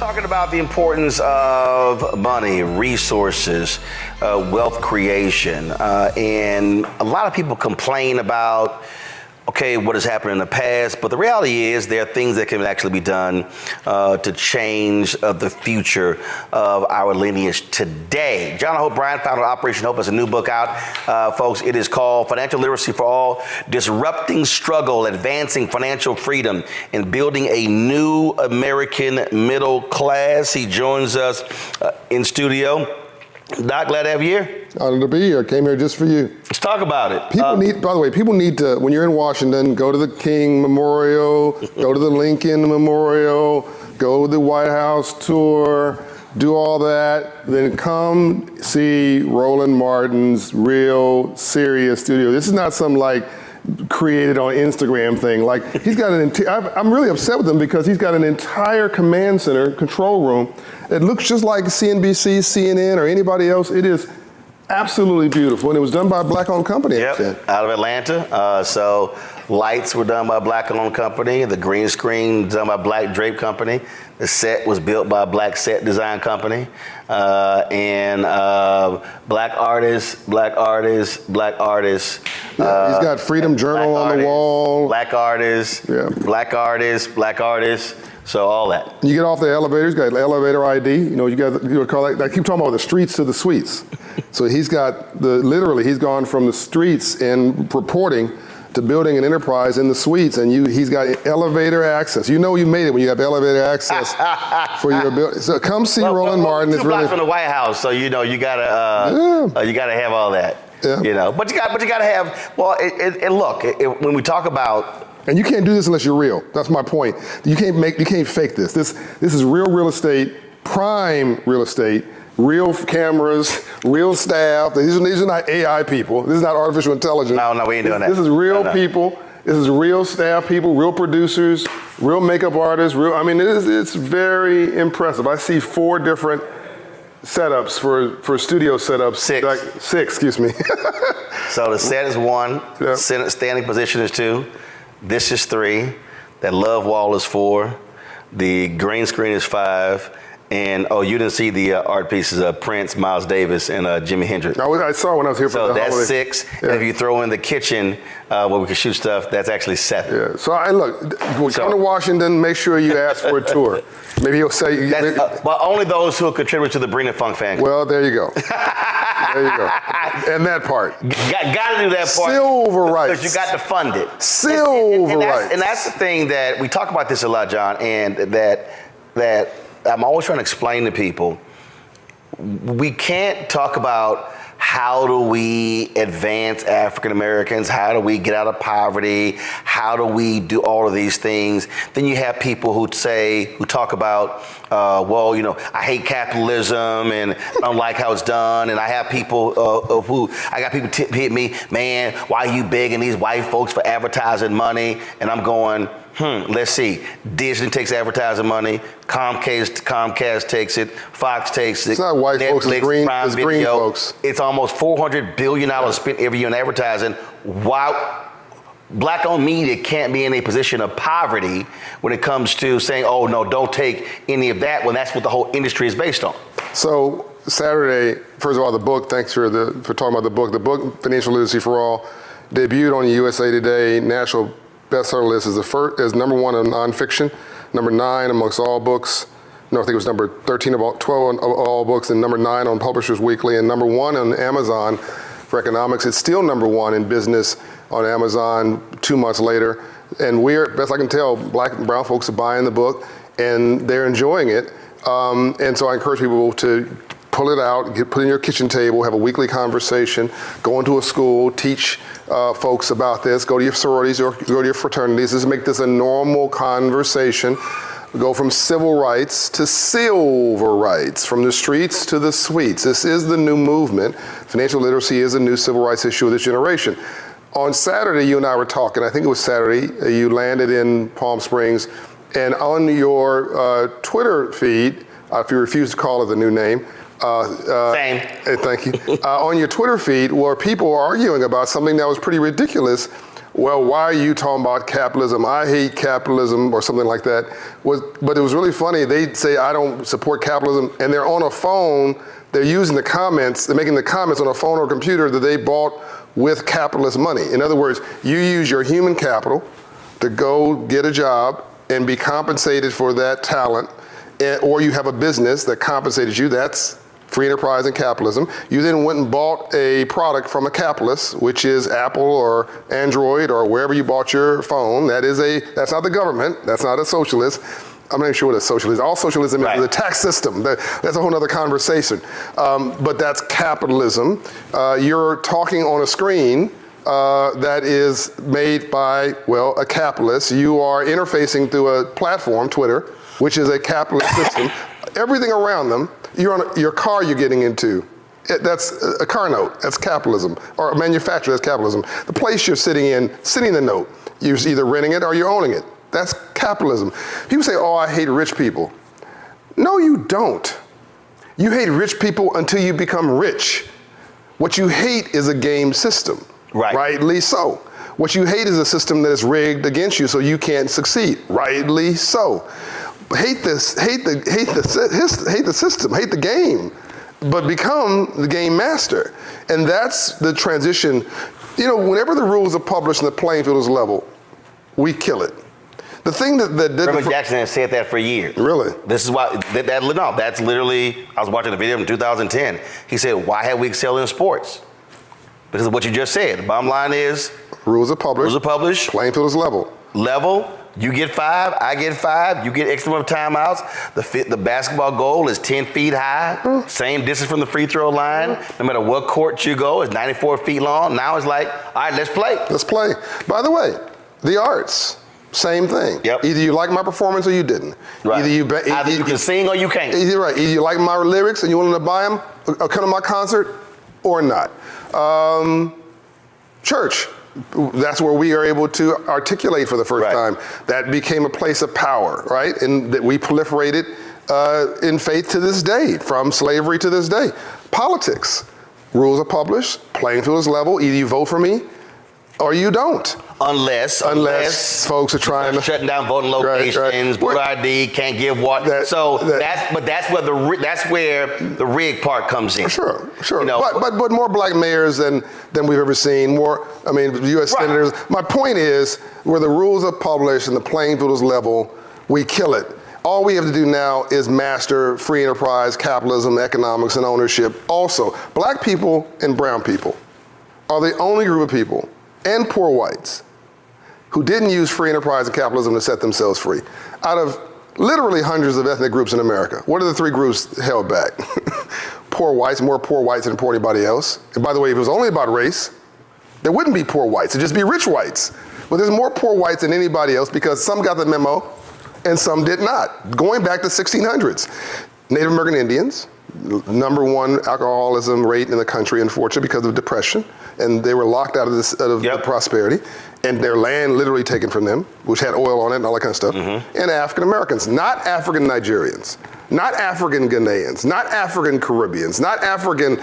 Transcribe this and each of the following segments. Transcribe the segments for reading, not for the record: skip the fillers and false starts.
Talking about the importance of money, resources, wealth creation, and a lot of people complain about, okay, what has happened in the past, but the reality is there are things that can actually be done to change the future of our lineage today. John Hope Bryant, founder of Operation Hope, has a new book out, folks. It is called Financial Literacy for All, Disrupting Struggle, Advancing Financial Freedom, and Building a New American Middle Class. He joins us in studio. Doc, glad to have you here. Honored to be here. Came here just for you. Let's talk about it. By the way, people need to, when you're in Washington, go to the King Memorial, go to the Lincoln Memorial, go to the White House tour, do all that, then come see Roland Martin's real serious studio. This is not some like created on Instagram thing. Like he's got I'm really upset with him because he's got an entire command center, control room. It looks just like CNBC, CNN, or anybody else. It is absolutely beautiful, and it was done by a black-owned company. Yep, out of Atlanta. So lights were done by a black-owned company. The green screen done by a black drape company. The set was built by a black set design company. And black artists. Yeah, he's got Freedom Journal on the wall. Black artists, yeah. black artists. So all that. You get off the elevator, he's got elevator ID. You know, call that, I keep talking about the streets to the suites. So he's got literally he's gone from the streets and reporting to building an enterprise in the suites, and he's got elevator access. You know you made it when you have elevator access for your building. So come see Roland Martin. It's really from the White House, so you know you gotta have all that. Yeah. You know, but you gotta have. Well, and look, when we talk about. And you can't do this unless you're real. That's my point. You can't fake this. This is real estate, prime real estate, real cameras, real staff. These are not AI people. This is not artificial intelligence. No, we ain't doing that. This is real people. This is real staff people, real producers, real makeup artists. It's very impressive. I see 4 different setups for studio setups. 6. 6, excuse me. So the set is 1. Yep. Standing position is 2. This is 3, that love wall is 4, the green screen is 5, and you didn't see the art pieces of Prince, Miles Davis, and Jimi Hendrix. I saw when I was here for the holiday. So that's 6, yeah. And if you throw in the kitchen where we can shoot stuff, that's actually 7. Yeah, so when you come to Washington, make sure you ask for a tour. Maybe he'll say. But only those who contribute to the Bring the Funk fan club. Well, there you go. There you go. And that part. Got to do that part. Silver rights. Because you got to fund it. Silver rights. And that's the thing that we talk about this a lot, John, and that I'm always trying to explain to people. We can't talk about how do we advance African Americans? How do we get out of poverty? How do we do all of these things? Then you have people who talk about, I hate capitalism and I don't like how it's done. And I have people hit me, man, why are you begging these white folks for advertising money? And I'm going, let's see. Disney takes advertising money. Comcast takes it. Fox takes it. It's not white folks, it's green folks. It's almost $400 billion spent every year on advertising. Wow. Black-owned media can't be in a position of poverty when it comes to saying, oh, no, don't take any of that, when that's what the whole industry is based on. So Saturday, first of all, the book, thanks for talking about the book. The book, Financial Literacy for All, debuted on USA Today national bestseller list is number 1 in nonfiction, number 9 amongst all books. No, I think it was number 13 of 12 of all books, and number 9 on Publishers Weekly, and number 1 on Amazon for economics. It's still number 1 in business on Amazon 2 months later. And best I can tell, black and brown folks are buying the book, and they're enjoying it. And so I encourage people to pull it out, put it in your kitchen table, have a weekly conversation, go into a school, teach folks about this, go to your sororities or go to your fraternities. Just make this a normal conversation. Go from civil rights to silver rights, from the streets to the suites. This is the new movement. Financial literacy is a new civil rights issue of this generation. On Saturday, you and I were talking, I think it was Saturday, you landed in Palm Springs, and on your Twitter feed, if you refuse to call it the new name, Same. Thank you. On your Twitter feed, where people were arguing about something that was pretty ridiculous. well, why are you talking about capitalism? I hate capitalism or something like that. But it was really funny. They'd say, I don't support capitalism, and they're on a phone, they're using the comments, they're making the comments on a phone or computer that they bought with capitalist money. In other words, you use your human capital to go get a job and be compensated for that talent, or you have a business that compensated you. That's free enterprise and capitalism. You then went and bought a product from a capitalist, which is Apple or Android or wherever you bought your phone. That's not the government. That's not a socialist. I'm not even sure what a socialist is. All socialism is a tax system. That's a whole other conversation. But that's capitalism. You're talking on a screen that is made by, well, a capitalist. You are interfacing through a platform, Twitter, which is a capitalist system. Everything around them, your car you're getting into, that's a car note, that's capitalism. Or a manufacturer, that's capitalism. The place you're sitting the note, you're either renting it or you're owning it. That's capitalism. People say, oh, I hate rich people. No, you don't. You hate rich people until you become rich. What you hate is a game system. Right. Rightly so. What you hate is a system that is rigged against you so you can't succeed. Rightly so. Hate the system, hate the game, but become the game master. And that's the transition. You know, whenever the rules are published and the playing field is level, we kill it. The thing that Reverend Jackson has said that for years. Really? This is why, that's literally, I was watching a video in 2010. He said, why have we excelled in sports? Because of what you just said. The bottom line is, rules are published. Rules are published. Playing field is level. Level. You get 5, I get 5, you get X number of timeouts. The basketball goal is 10 feet high, same distance from the free throw line. No matter what court you go, it's 94 feet long. Now it's like, all right, let's play. Let's play. By the way, the arts, same thing. Yep. Either you like my performance or you didn't. Right. Either you can sing or you can't. Either right. Either you like my lyrics and you want to buy them or come to my concert or not. Church. That's where we are able to articulate for the first time. That became a place of power, right? And that we proliferated in faith to this day, from slavery to this day. Politics. Rules are published, playing field is level, either you vote for me or you don't. Unless folks are trying to shutting down voting locations, voter ID, can't give what. That's where the rig part comes in. Sure. You know, but more black mayors than we've ever seen. More, U.S. senators. My point is, where the rules are published and the playing field is level, we kill it. All we have to do now is master free enterprise, capitalism, economics, and ownership. Also, black people and brown people are the only group of people, and poor whites, who didn't use free enterprise and capitalism to set themselves free. Out of literally hundreds of ethnic groups in America, what are the 3 groups held back? Poor whites, more poor whites than poor anybody else. And by the way, if it was only about race, there wouldn't be poor whites, it'd just be rich whites. But there's more poor whites than anybody else because some got the memo and some did not. Going back to 1600s, Native American Indians, #1 alcoholism rate in the country, unfortunately, because of depression. And they were locked out of the prosperity, and their land literally taken from them, which had oil on it and all that kind of stuff. And African Americans, not African Nigerians, not African Ghanaians, not African Caribbeans, not African,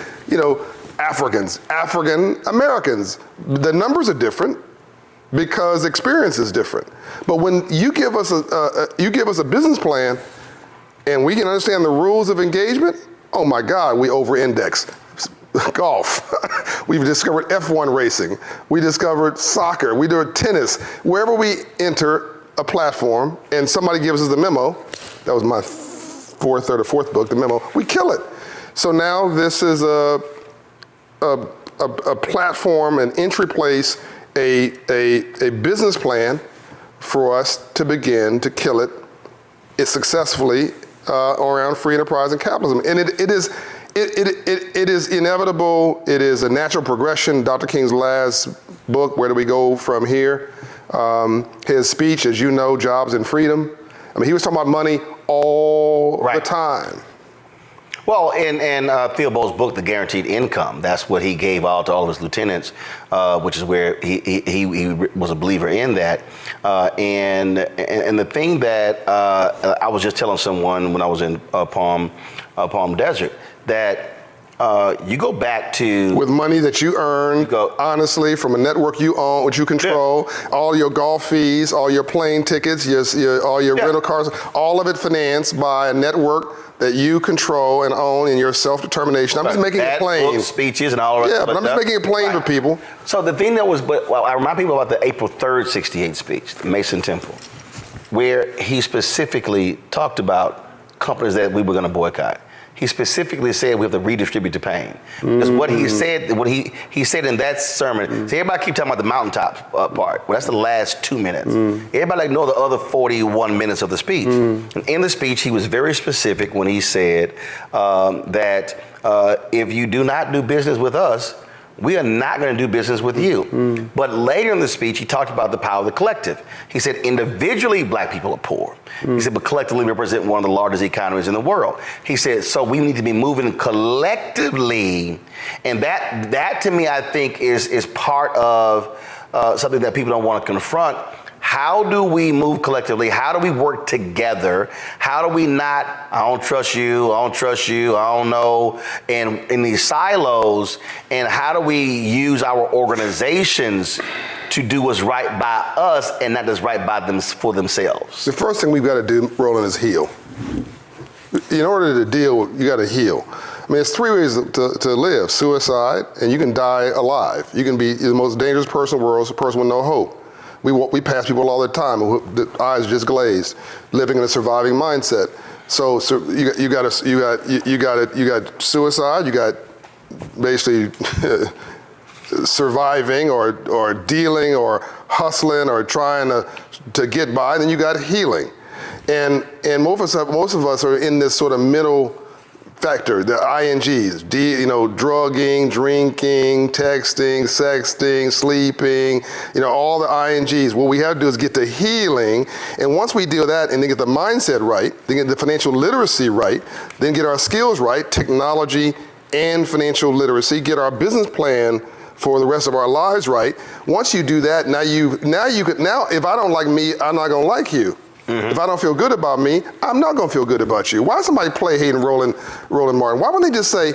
Africans, African Americans. The numbers are different because experience is different. But when you give us a business plan, and we can understand the rules of engagement, oh my God, we over-index. Golf. We've discovered F1 racing. We discovered soccer. We do tennis. Wherever we enter a platform and somebody gives us the memo, that was my third or fourth book, the memo, we kill it. So now this is a platform, an entry place, a business plan for us to begin to kill it successfully around free enterprise and capitalism. And it is inevitable. It is a natural progression. Dr. King's last book, Where Do We Go From Here? His speech, as you know, Jobs and Freedom. He was talking about money all the time. Well, in Theobald's book, The Guaranteed Income, that's what he gave out to all of his lieutenants, which is where he was a believer in that. And the thing that I was just telling someone when I was in Palm Desert, that you go back to with money that you earn honestly from a network you own, which you control, all your golf fees, all your plane tickets, all your rental cars, all of it financed by a network that you control and own in your self-determination. I'm just making it plain. Books, speeches and all of that. Yeah, but I'm just making it plain for people. So the thing that was, I remind people about the April 3rd, 68 speech, the Mason Temple, where he specifically talked about companies that we were going to boycott. He specifically said we have to redistribute the pain. Because what he said, he said in that sermon, see, everybody keep talking about the mountaintop part. Well, that's the last 2 minutes. Everybody ignore the other 41 minutes of the speech. And in the speech, he was very specific when he said that if you do not do business with us, we are not going to do business with you. But later in the speech, he talked about the power of the collective. He said, individually, black people are poor. He said, but collectively we represent one of the largest economies in the world. He said, so we need to be moving collectively. And that to me, I think, is part of something that people don't want to confront. How do we move collectively? How do we work together? How do we not, I don't trust you, I don't trust you, I don't know, and in these silos, and how do we use our organizations to do what's right by us and not just right by them for themselves? The first thing we've got to do, Roland, is heal. In order to deal, you got to heal. I mean, there's 3 ways to live: suicide, and you can die alive. You can be the most dangerous person in the world, a person with no hope. We pass people all the time, the eyes just glazed, living in a surviving mindset. So you got suicide, you got basically surviving or dealing or hustling or trying to get by. Then you got healing, and most of us are in this sort of middle factor, the INGs, drugging, drinking, texting, sexting, sleeping, all the INGs. What we have to do is get to healing, and once we do that and then get the mindset right, then get the financial literacy right, then get our skills right, technology and financial literacy, get our business plan for the rest of our lives right. Once you do that, now if I don't like me, I'm not gonna like you. If I don't feel good about me, I'm not gonna feel good about you. Why somebody play hating Roland Martin? Why wouldn't they just say,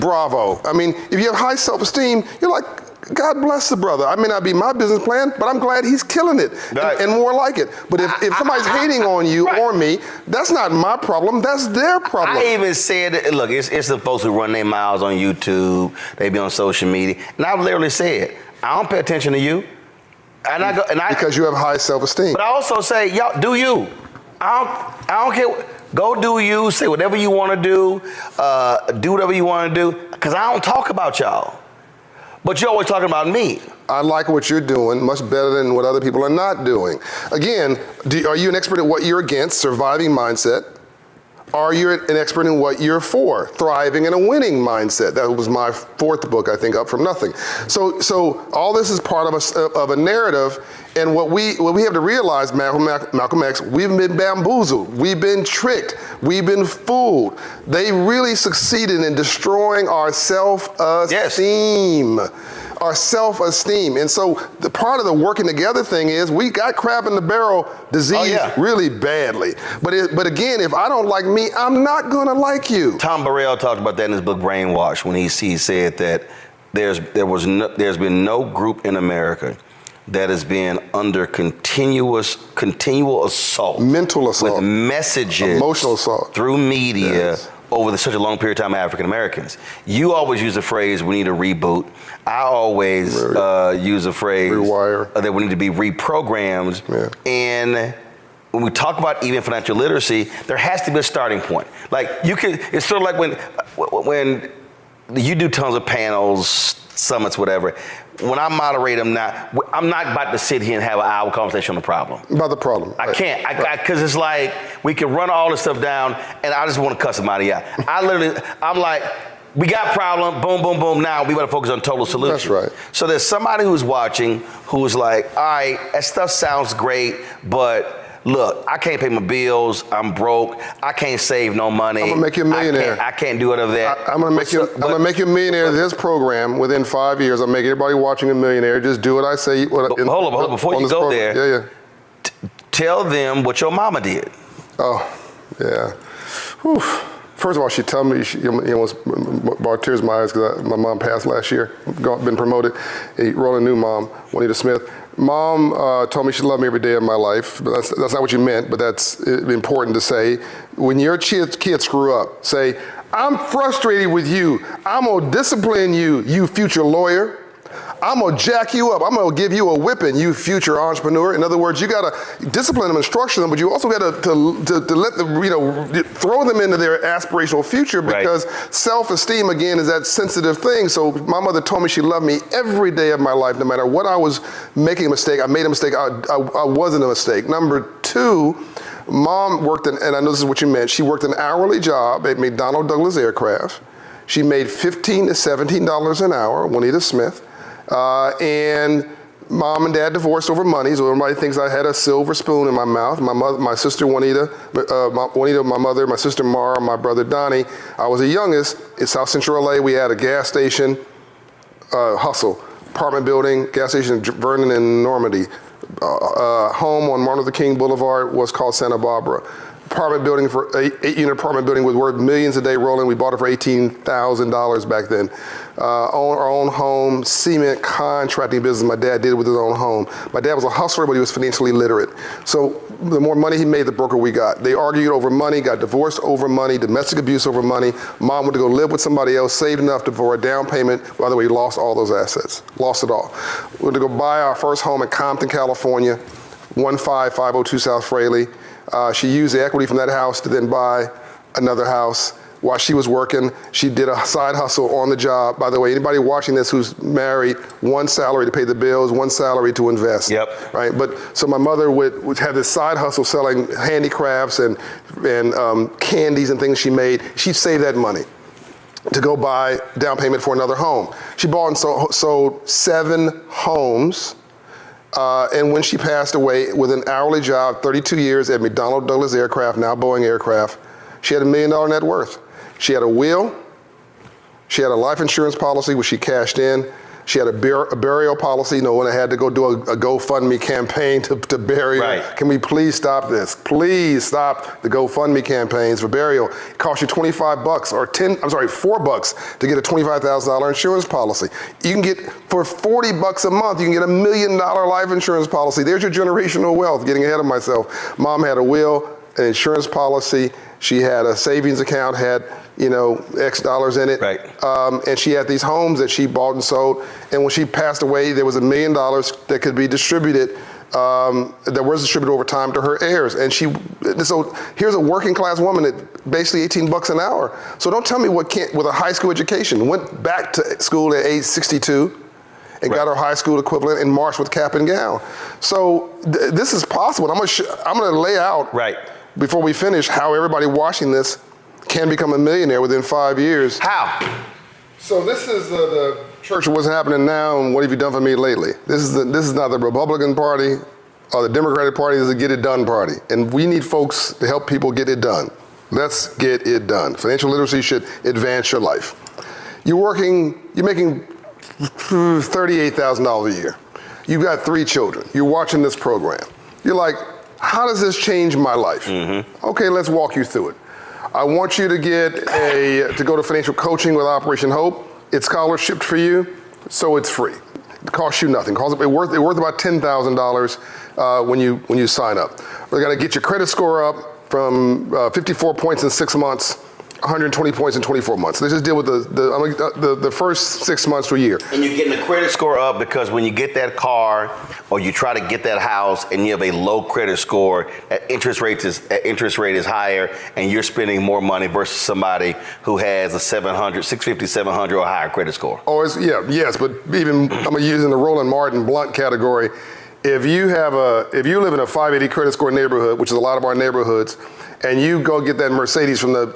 bravo? I mean, if you have high self-esteem, you're like, God bless the brother. I may not be my business plan, but I'm glad he's killing it and more like it. But if somebody's hating on you or me, that's not my problem, that's their problem. I even said, look, it's the folks who run their mouths on YouTube, they be on social media, and I literally said, I don't pay attention to you. Because you have high self-esteem. But I also say, y'all, do you. I don't care. Go do you. Say whatever you want to do. Do whatever you want to do. Because I don't talk about y'all. But you're always talking about me. I like what you're doing much better than what other people are not doing. Again, are you an expert at what you're against, surviving mindset? Are you an expert in what you're for, thriving in a winning mindset? That was my 4th book, I think, Up From Nothing. So all this is part of a narrative, and what we have to realize, Malcolm X, we've been bamboozled, we've been tricked, we've been fooled. They really succeeded in destroying our self-esteem. Our self-esteem. And so the part of the working together thing is we got crab in the barrel disease really badly. But again, if I don't like me, I'm not gonna like you. Tom Burrell talked about that in his book Brainwash when he said that there's been no group in America that has been under continual assault. Mental assault. With messages. Emotional assault. Through media. Yes. Over such a long period of time, African Americans. You always use the phrase, we need a reboot. I always use the phrase that we need to be reprogrammed. Yeah. And when we talk about even financial literacy, there has to be a starting point. Like it's sort of like when you do tons of panels, summits, whatever. When I moderate them now, I'm not about to sit here and have an hour conversation on the problem. About the problem. I can't, because it's like, we can run all this stuff down and I just want to cuss somebody out. I'm like, we got problem, boom, boom, boom, now we better focus on total solution. That's right. So there's somebody who's watching who's like, all right, that stuff sounds great, but look, I can't pay my bills, I'm broke, I can't save no money. I'm gonna make you a millionaire. I can't do it of that. I'm gonna make you a millionaire. This program, within 5 years, I'll make everybody watching a millionaire. Just do what I say. Hold on, before you go there, tell them what your mama did. Oh, yeah. Whew. First of all, she told me, she almost brought tears in my eyes because my mom passed last year, been promoted. Roll a new mom, Juanita Smith. Mom told me she loved me every day of my life, but that's not what you meant, but that's important to say. When your kids screw up, say, I'm frustrated with you. I'm gonna discipline you, you future lawyer. I'm gonna jack you up. I'm gonna give you a whipping, you future entrepreneur. In other words, you gotta discipline them and structure them, but you also gotta to let them, throw them into their aspirational future, because self-esteem, again, is that sensitive thing. So my mother told me she loved me every day of my life, no matter what I was making a mistake. I made a mistake, I wasn't a mistake. Number two, Mom worked, and I know this is what you meant, she worked an hourly job at McDonnell Douglas Aircraft. She made $15 to $17 an hour, Juanita Smith. And Mom and Dad divorced over money, so everybody thinks I had a silver spoon in my mouth. My sister Juanita, my mother, my sister Mara, my brother Donnie. I was the youngest. In South Central LA, we had a gas station, hustle, apartment building, gas station in Vernon and Normandy. Home on Martin Luther King Boulevard was called Santa Barbara. Apartment building, for 8-unit apartment building, was worth millions a day rolling. We bought it for $18,000 back then. Own our own home, cement contracting business my dad did with his own home. My dad was a hustler, but he was financially literate. So the more money he made, the broker we got. They argued over money, got divorced over money, domestic abuse over money. Mom went to go live with somebody else, saved enough for a down payment. By the way, lost all those assets, lost it all. We went to go buy our first home in Compton, California, 15502 South Fraley. She used the equity from that house to then buy another house. While she was working, she did a side hustle on the job. By the way, anybody watching this who's married, one salary to pay the bills, one salary to invest. Yep. Right. But so my mother would have this side hustle selling handicrafts and candies and things she made. She'd save that money to go buy down payment for another home. She bought and sold 7 homes. And when she passed away with an hourly job, 32 years at McDonnell Douglas Aircraft, now Boeing Aircraft, she had $1 million net worth. She had a will, she had a life insurance policy, which she cashed in. She had a burial policy, when I had to go do a GoFundMe campaign to bury her. Right. Can we please stop this? Please stop the GoFundMe campaigns for burial. It costs you $25 or $4 to get a $25,000 insurance policy. You can get, for $40 a month, you can get $1 million life insurance policy. There's your generational wealth, getting ahead of myself. Mom had a will, an insurance policy. She had a savings account, had X dollars in it. Right. And she had these homes that she bought and sold. And when she passed away, there was $1 million that could be distributed, that was distributed over time to her heirs. And so here's a working class woman at basically $18 an hour. So don't tell me with a high school education, went back to school at age 62 and got her high school equivalent and marched with cap and gown. So this is possible. I'm gonna lay out, before we finish, how everybody watching this can become a millionaire within 5 years. How? So this is the church of what's happening now and what have you done for me lately. This is not the Republican Party or the Democratic Party, this is a get it done party. And we need folks to help people get it done. Let's get it done. Financial literacy should advance your life. You're making $38,000 a year. You've got 3 children. You're watching this program. You're like, how does this change my life? Mm-hmm. Okay, let's walk you through it. I want you to to go to financial coaching with Operation Hope. It's scholarship for you, so it's free. It costs you nothing. It's worth about $10,000 when you sign up. We're gonna get your credit score up from 54 points in 6 months, 120 points in 24 months. Let's just deal with the first 6 months to a year. And you're getting the credit score up because when you get that car or you try to get that house and you have a low credit score, that interest rate is higher and you're spending more money versus somebody who has a 650, 700 or higher credit score. Oh, yes, but even I'm gonna use in the Roland Martin blunt category. If you live in a 580 credit score neighborhood, which is a lot of our neighborhoods, and you go get that Mercedes from the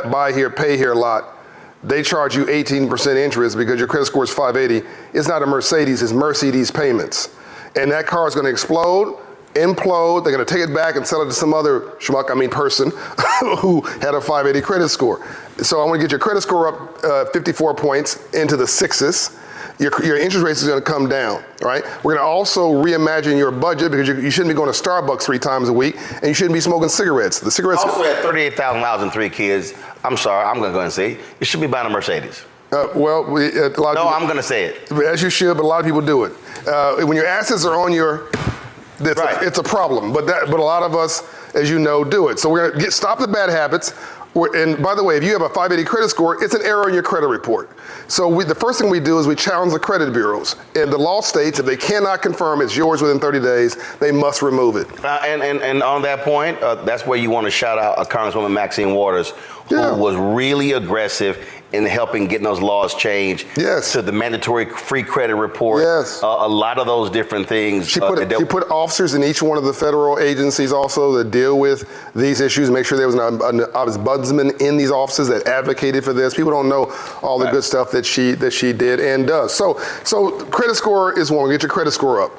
buy here, pay here lot, they charge you 18% interest because your credit score is 580. It's not a Mercedes, it's Mercedes payments. And that car is gonna implode, they're gonna take it back and sell it to some other person who had a 580 credit score. So I wanna get your credit score up 54 points into the 6s. Your interest rate is going to come down, right? We're going to also reimagine your budget because you shouldn't be going to Starbucks 3 times a week, and you shouldn't be smoking cigarettes. The cigarettes also had $38,000 and 3 kids. I'm sorry, I'm going to go ahead and say it. You should be buying a Mercedes. A lot of people, I'm going to say it. As you should, but a lot of people do it. When your assets are on your, it's a problem. But a lot of us, as you know, do it. So we're going to stop the bad habits. And by the way, if you have a 580 credit score, it's an error in your credit report. So the first thing we do is we challenge the credit bureaus. And the law states if they cannot confirm it's yours within 30 days, they must remove it. And on that point, that's where you want to shout out Congresswoman Maxine Waters, who was really aggressive in helping getting those laws changed to the mandatory free credit report. A lot of those different things. She put officers in each one of the federal agencies also that deal with these issues, make sure there was an ombudsman in these offices that advocated for this. People don't know all the good stuff that she did and does. So credit score is one. Get your credit score up.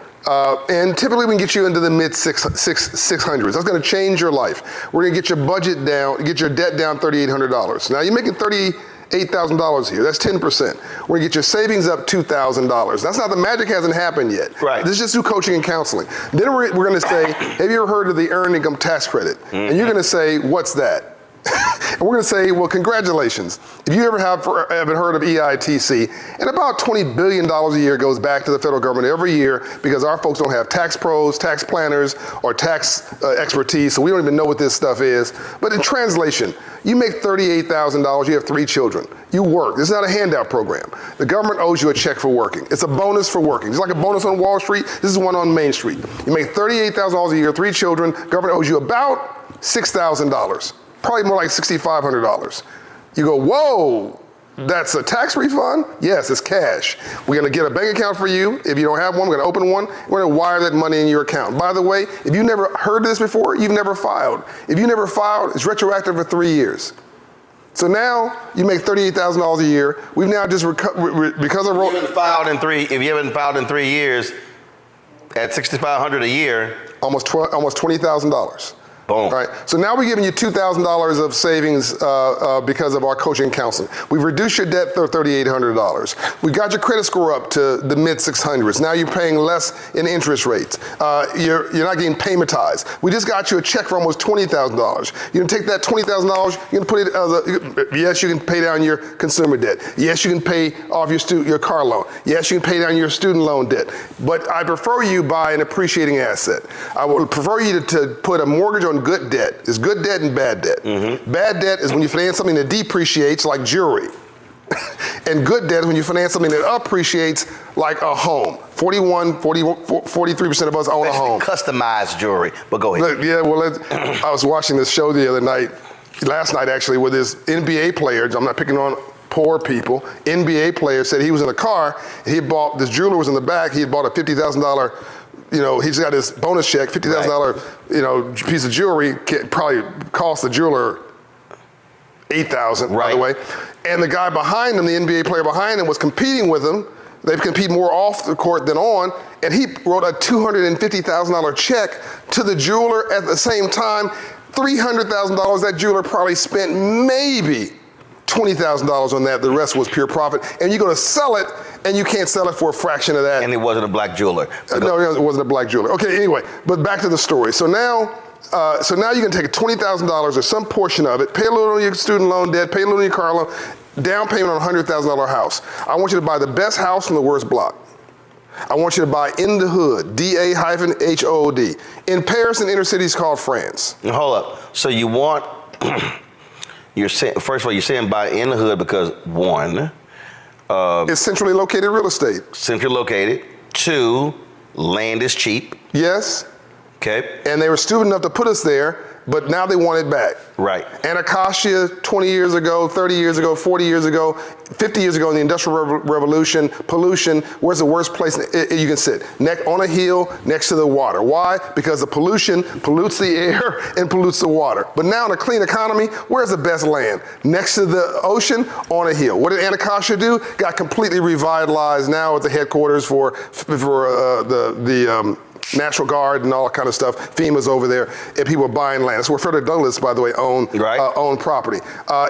And typically we can get you into the mid 600s. That's going to change your life. We're going to get your budget down, get your debt down $3,800. Now you're making $8,000 here. That's 10%. We're gonna get your savings up $2,000. That's not, the magic hasn't happened yet. Right. This is just through coaching and counseling. Then we're gonna say, have you ever heard of the Earned Income Tax Credit? And you're gonna say, what's that? And we're gonna say, well, congratulations. If you haven't heard of EITC, and about $20 billion a year goes back to the federal government every year because our folks don't have tax pros, tax planners, or tax expertise, so we don't even know what this stuff is. But in translation, you make $38,000, you have 3 children. You work. This is not a handout program. The government owes you a check for working. It's a bonus for working. Just like a bonus on Wall Street, this is one on Main Street. You make $38,000 a year, 3 children, government owes you about $6,000. Probably more like $6,500. You go, whoa, that's a tax refund? Yes, it's cash. We're gonna get a bank account for you. If you don't have one, we're gonna open one. We're gonna wire that money in your account. By the way, if you've never heard this before, you've never filed. If you never filed, it's retroactive for 3 years. So now you make $38,000 a year. We've now just, because of— If you haven't filed in 3 years, at $6,500 a year. Almost $20,000. Boom. Right. So now we're giving you $2,000 of savings because of our coaching and counseling. We've reduced your debt for $3,800. We got your credit score up to the mid 600s. Now you're paying less in interest rates. You're not getting paymentized. We just got you a check for almost $20,000. You can take that $20,000. You can put it. Yes, you can pay down your consumer debt. Yes, you can pay off your car loan. Yes, you can pay down your student loan debt. But I prefer you buy an appreciating asset. I would prefer you to put a mortgage on good debt. There's good debt and bad debt. Bad debt is when you finance something that depreciates, like jewelry. And good debt is when you finance something that appreciates, like a home. 43% of us own a home. Customized jewelry, but go ahead. Look, yeah, well, I was watching this show the other night, last night actually, with this NBA player. I'm not picking on poor people. NBA player said he was in a car, and this jeweler was in the back, he had bought a $50,000, he's got his bonus check, $50,000, piece of jewelry, probably cost the jeweler $8,000, by the way. And the guy behind him, the NBA player behind him, was competing with him. They compete more off the court than on, and he wrote a $250,000 check to the jeweler at the same time. $300,000, that jeweler probably spent maybe $20,000 on that. The rest was pure profit. And you're going to sell it, and you can't sell it for a fraction of that. And it wasn't a black jeweler. No, it wasn't a black jeweler. Okay, anyway, but back to the story. So now you can take $20,000 or some portion of it, pay a little on your student loan debt, pay a little on your car loan, down payment on a $100,000 house. I want you to buy the best house from the worst block. I want you to buy in the hood, D-A-H-O-O-D. In Paris and inner cities called France. Now, hold up. So you want, first of all, you're saying buy in the hood because, one, it's centrally located real estate. Centrally located. 2, land is cheap. Yes. Okay. And they were stupid enough to put us there, but now they want it back. Right. Anacostia 20 years ago, 30 years ago, 40 years ago, 50 years ago in the Industrial Revolution, pollution, where's the worst place you can sit? On a hill next to the water. Why? Because the pollution pollutes the air and pollutes the water. But now in a clean economy, where's the best land? Next to the ocean, on a hill. What did Anacostia do? Got completely revitalized now at the headquarters for the National Guard and all that kind of stuff. FEMA's over there, and people are buying land. That's where Frederick Douglass, by the way, owned property.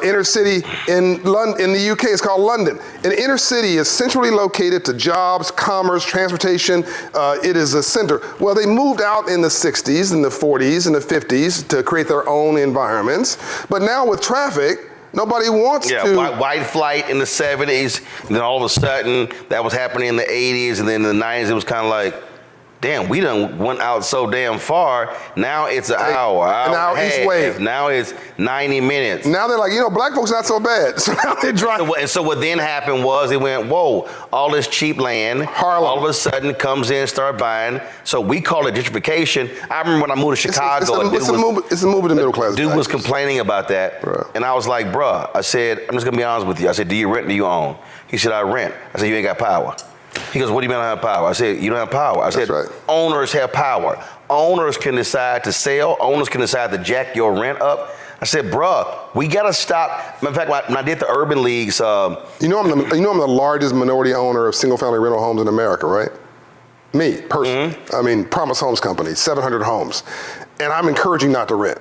Inner city in the UK is called London. An inner city is centrally located to jobs, commerce, transportation. It is a center. Well, they moved out in the 60s and the 40s and the 50s to create their own environments. But now with traffic, Nobody wants to. White flight in the 70s, and then all of a sudden that was happening in the 80s, and then in the 90s it was kind of like, damn, we done went out so damn far. Now it's an hour and a half. Each way. Now it's 90 minutes. Now they're like, black folks not so bad. So now they drive. So what then happened was they went, whoa, all this cheap land, Harlem. all of a sudden comes in, start buying. So we call it gentrification. I remember when I moved to Chicago. It's a move in the middle class. Dude was complaining about that. Bruh. And I was like, bruh, I said, I'm just gonna be honest with you. I said, do you rent or do you own? He said, I rent. I said, you ain't got power. He goes, what do you mean I don't have power? I said, you don't have power. I said, right. Owners have power. Owners can decide to sell. Owners can decide to jack your rent up. I said, bruh, we gotta stop. Matter of fact, when I did the urban leagues. I'm the largest minority owner of single-family rental homes in America, right? Me, personally. Mm-hmm. I mean, Promise Homes Company, 700 homes. And I'm encouraging you not to rent.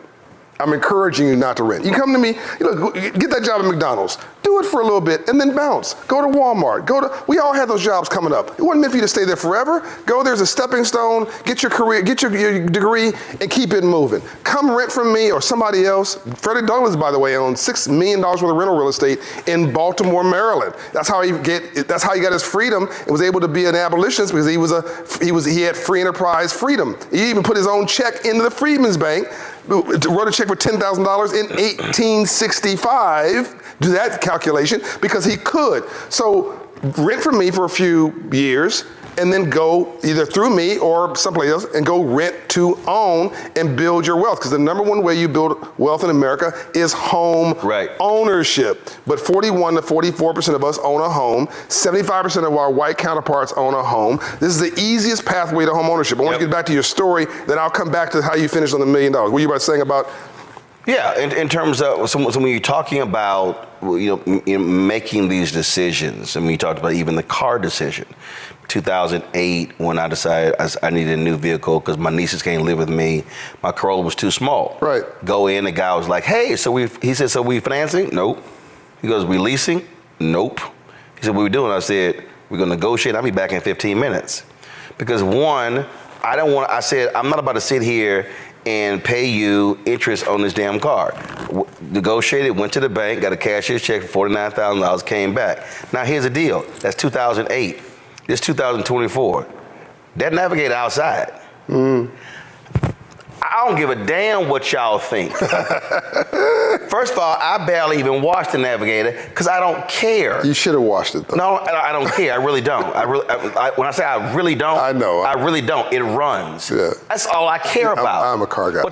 I'm encouraging you not to rent. You come to me, get that job at McDonald's. Do it for a little bit and then bounce. Go to Walmart. We all have those jobs coming up. It wasn't meant for you to stay there forever. Go there's a stepping stone, get your career, get your degree, and keep it moving. Come rent from me or somebody else. Frederick Douglass, by the way, owns $6 million worth of rental real estate in Baltimore, Maryland. That's how he got his freedom and was able to be an abolitionist because he had free enterprise freedom. He even put his own check into the Freedmen's Bank, wrote a check for $10,000 in 1865. Do that calculation because he could. So rent from me for a few years and then go either through me or someplace else and go rent to own and build your wealth. Because the number one way you build wealth in America is home ownership. But 41 to 44% of us own a home. 75% of our white counterparts own a home. This is the easiest pathway to home ownership. I want to get back to your story, then I'll come back to how you finished on the $1 million. What were you about saying about? Yeah, in terms of, so when you're talking about making these decisions, and we talked about even the car decision, 2008 when I decided I needed a new vehicle because my nieces can't live with me, my Corolla was too small. Right. Go in, the guy was like, hey, he said, so we financing? Nope. He goes, we leasing? Nope. He said, what we doing? I said, we're gonna negotiate, I'll be back in 15 minutes. Because one, I said, I'm not about to sit here and pay you interest on this damn car. Negotiated, went to the bank, got a cashier's check for $49,000, came back. Now here's the deal, that's 2008. It's 2024. That Navigator outside. I don't give a damn what y'all think. First of all, I barely even watched the Navigator because I don't care. You should have watched it though. No, I don't care. I really don't. When I say I really don't, I know. I really don't. It runs. Yeah. That's all I care about. I'm a car guy.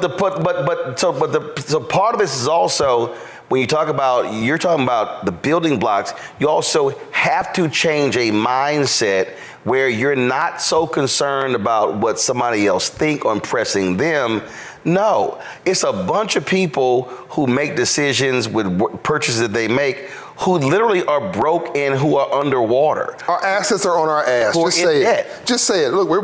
So part of this is also when you're talking about the building blocks, you also have to change a mindset where you're not so concerned about what somebody else think or impressing them. No, it's a bunch of people who make decisions with purchases that they make who literally are broke and who are underwater. Our assets are on our ass. Just say it. Just say it. Look, we're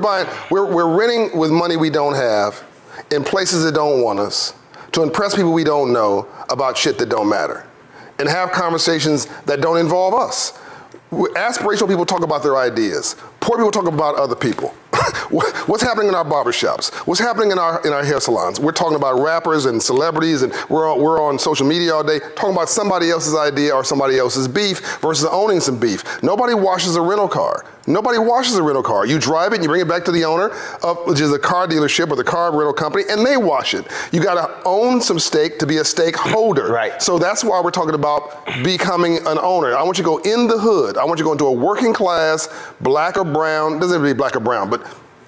renting with money we don't have in places that don't want us to impress people we don't know about shit that don't matter and have conversations that don't involve us. Aspirational people talk about their ideas. Poor people talk about other people. What's happening in our barbershops? What's happening in our hair salons? We're talking about rappers and celebrities, and we're on social media all day talking about somebody else's idea or somebody else's beef versus owning some beef. Nobody washes a rental car. Nobody washes a rental car. You drive it and you bring it back to the owner, which is a car dealership or the car rental company, and they wash it. You gotta own some stake to be a stakeholder. Right. So that's why we're talking about becoming an owner. I want you to go in the hood. I want you to go into a working class, black or brown, doesn't have to be black or brown, but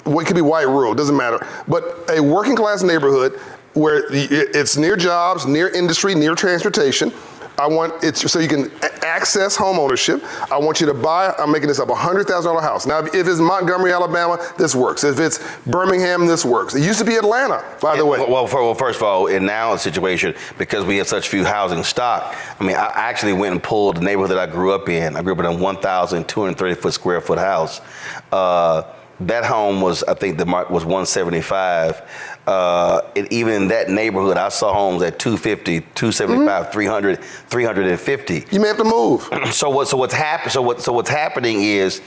it could be white, rural, doesn't matter. But a working class neighborhood where it's near jobs, near industry, near transportation. I want it so you can access home ownership. I want you to buy, I'm making this up, $100,000 house. Now, if it's Montgomery, Alabama, this works. If it's Birmingham, this works. It used to be Atlanta, by the way. Well, first of all, in now a situation, because we have such few housing stock, I mean, I actually went and pulled the neighborhood that I grew up in. I grew up in a 1,230 square foot house. That home was, I think the mark was 175. And even in that neighborhood, I saw homes at 250, 275, 300, 350. You may have to move. So what's happening is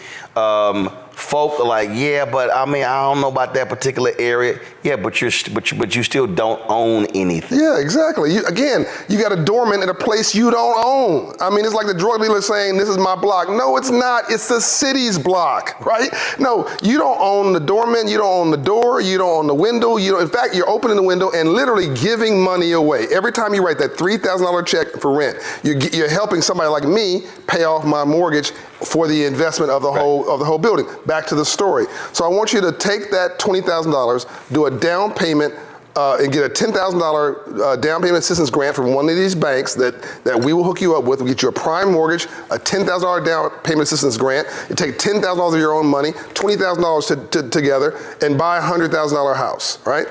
folk are like, yeah, but I mean, I don't know about that particular area. Yeah, but you still don't own anything. Yeah, exactly. You got a doorman in a place you don't own. I mean, it's like the drug dealer saying, this is my block. No, it's not. It's the city's block, right? No, you don't own the doorman. You don't own the door. You don't own the window. In fact, you're opening the window and literally giving money away. Every time you write that $3,000 check for rent, you're helping somebody like me pay off my mortgage for the investment of the whole building. Back to the story. So I want you to take that $20,000, do a down payment, and get a $10,000 down payment assistance grant from one of these banks that we will hook you up with. We'll get you a prime mortgage, a $10,000 down payment assistance grant. You take $10,000 of your own money, $20,000 together, and buy a $100,000 house, right?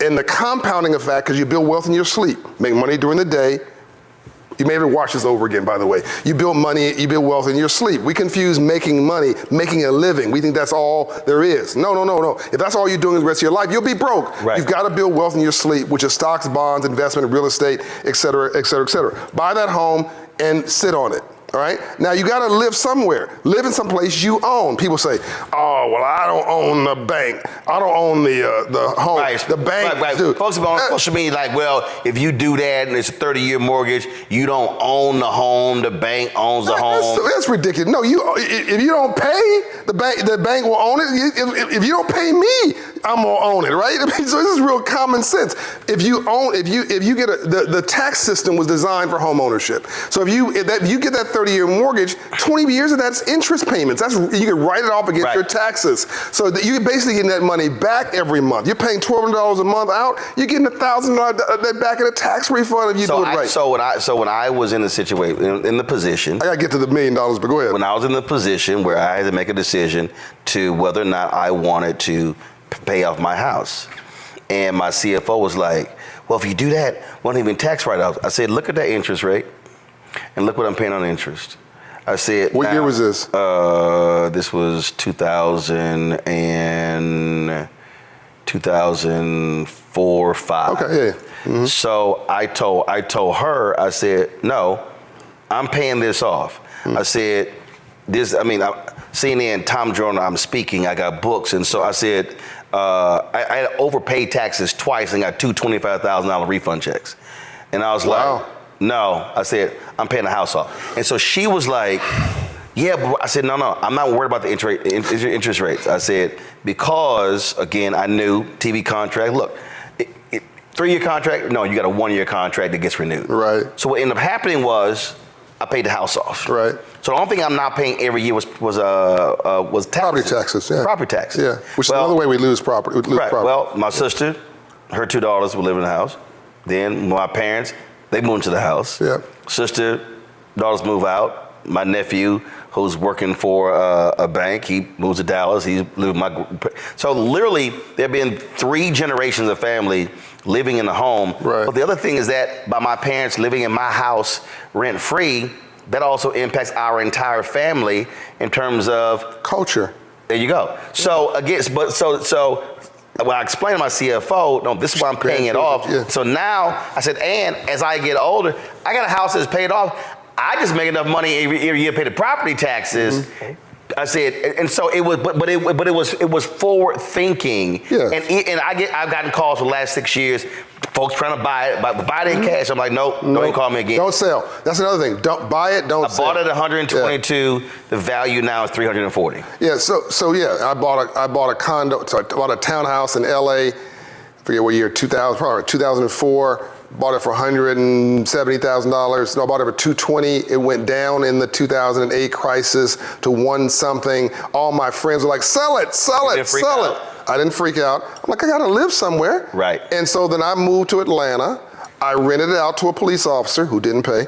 And the compounding effect, because you build wealth in your sleep, make money during the day. You may have to watch this over again, by the way. You build money, you build wealth in your sleep. We confuse making money, making a living. We think that's all there is. No. If that's all you're doing the rest of your life, you'll be broke. Right. You've got to build wealth in your sleep, which is stocks, bonds, investment, real estate, et cetera, et cetera, et cetera. Buy that home and sit on it. All right? Now, you got to live somewhere. Live in some place you own. People say, oh, well, I don't own the bank. I don't own the home. Right. The bank. Right. Dude, folks on social media like, well, if you do that and it's a 30-year mortgage, you don't own the home. The bank owns the home. That's ridiculous. No, if you don't pay, the bank will own it. If you don't pay me, I'm gonna own it, right? I mean, so this is real common sense. If you get the tax system was designed for home ownership. So if you get that 30-year mortgage, 20 years of that's interest payments. You can write it off against your taxes. So that you're basically getting that money back every month. You're paying $1,200 a month out. You're getting $1,000 back in a tax refund if you do it right. So when I was in the situation, in the position, I gotta get to the $1 million, but go ahead. When I was in the position where I had to make a decision to whether or not I wanted to pay off my house, and my CFO was like, well, if you do that, won't even tax write-offs. I said, look at that interest rate, and look what I'm paying on interest. I said, what year was this? This was 2004, 5. Okay, yeah. Mm-hmm. So I told her, I said, no, I'm paying this off. Mm-hmm. I said, CNN, Tom Jordan, I'm speaking, I got books, and so I said, I overpaid taxes twice and got two $25,000 refund checks. And I was like, no. I said, I'm paying the house off. And so she was like, yeah, but I said, no, I'm not worried about the interest rates. I said, because, again, I knew TV contract, look, 3-year contract, no, you got a 1-year contract that gets renewed. Right. So what ended up happening was I paid the house off. Right. So the only thing I'm not paying every year was taxes. Property taxes, yeah. Property taxes. Yeah, which is another way we lose property. Right. Well, my sister, her two daughters will live in the house. Then my parents, they moved into the house. Yeah. Sister, daughters move out. My nephew, who's working for a bank, he moves to Dallas. He's living so literally, there have been 3 generations of family living in the home. Right. But the other thing is that by my parents living in my house rent-free, that also impacts our entire family in terms of culture. There you go. So again, so when I explained to my CFO, no, this is why I'm paying it off. Yeah. So now I said, and as I get older, I got a house that's paid off. I just make enough money every year to pay the property taxes. Mm-hmm. I said, and so it was, but it was forward thinking. Yeah. And I've gotten calls for the last 6 years, folks trying to buy it in cash. I'm like, nope, don't even call me again. Don't sell. That's another thing. Don't buy it. Don't sell. I bought it at 122. Yeah. The value now is 340. Yeah. So yeah, I bought a condo. So I bought a townhouse in LA. I forget what year. 2004. Bought it for $170,000. No, I bought it for $220,000. It went down in the 2008 crisis to $1 something. All my friends were like, sell it, sell it, sell it. I didn't freak out. I'm like, I gotta live somewhere. Right. And so then I moved to Atlanta. I rented it out to a police officer who didn't pay,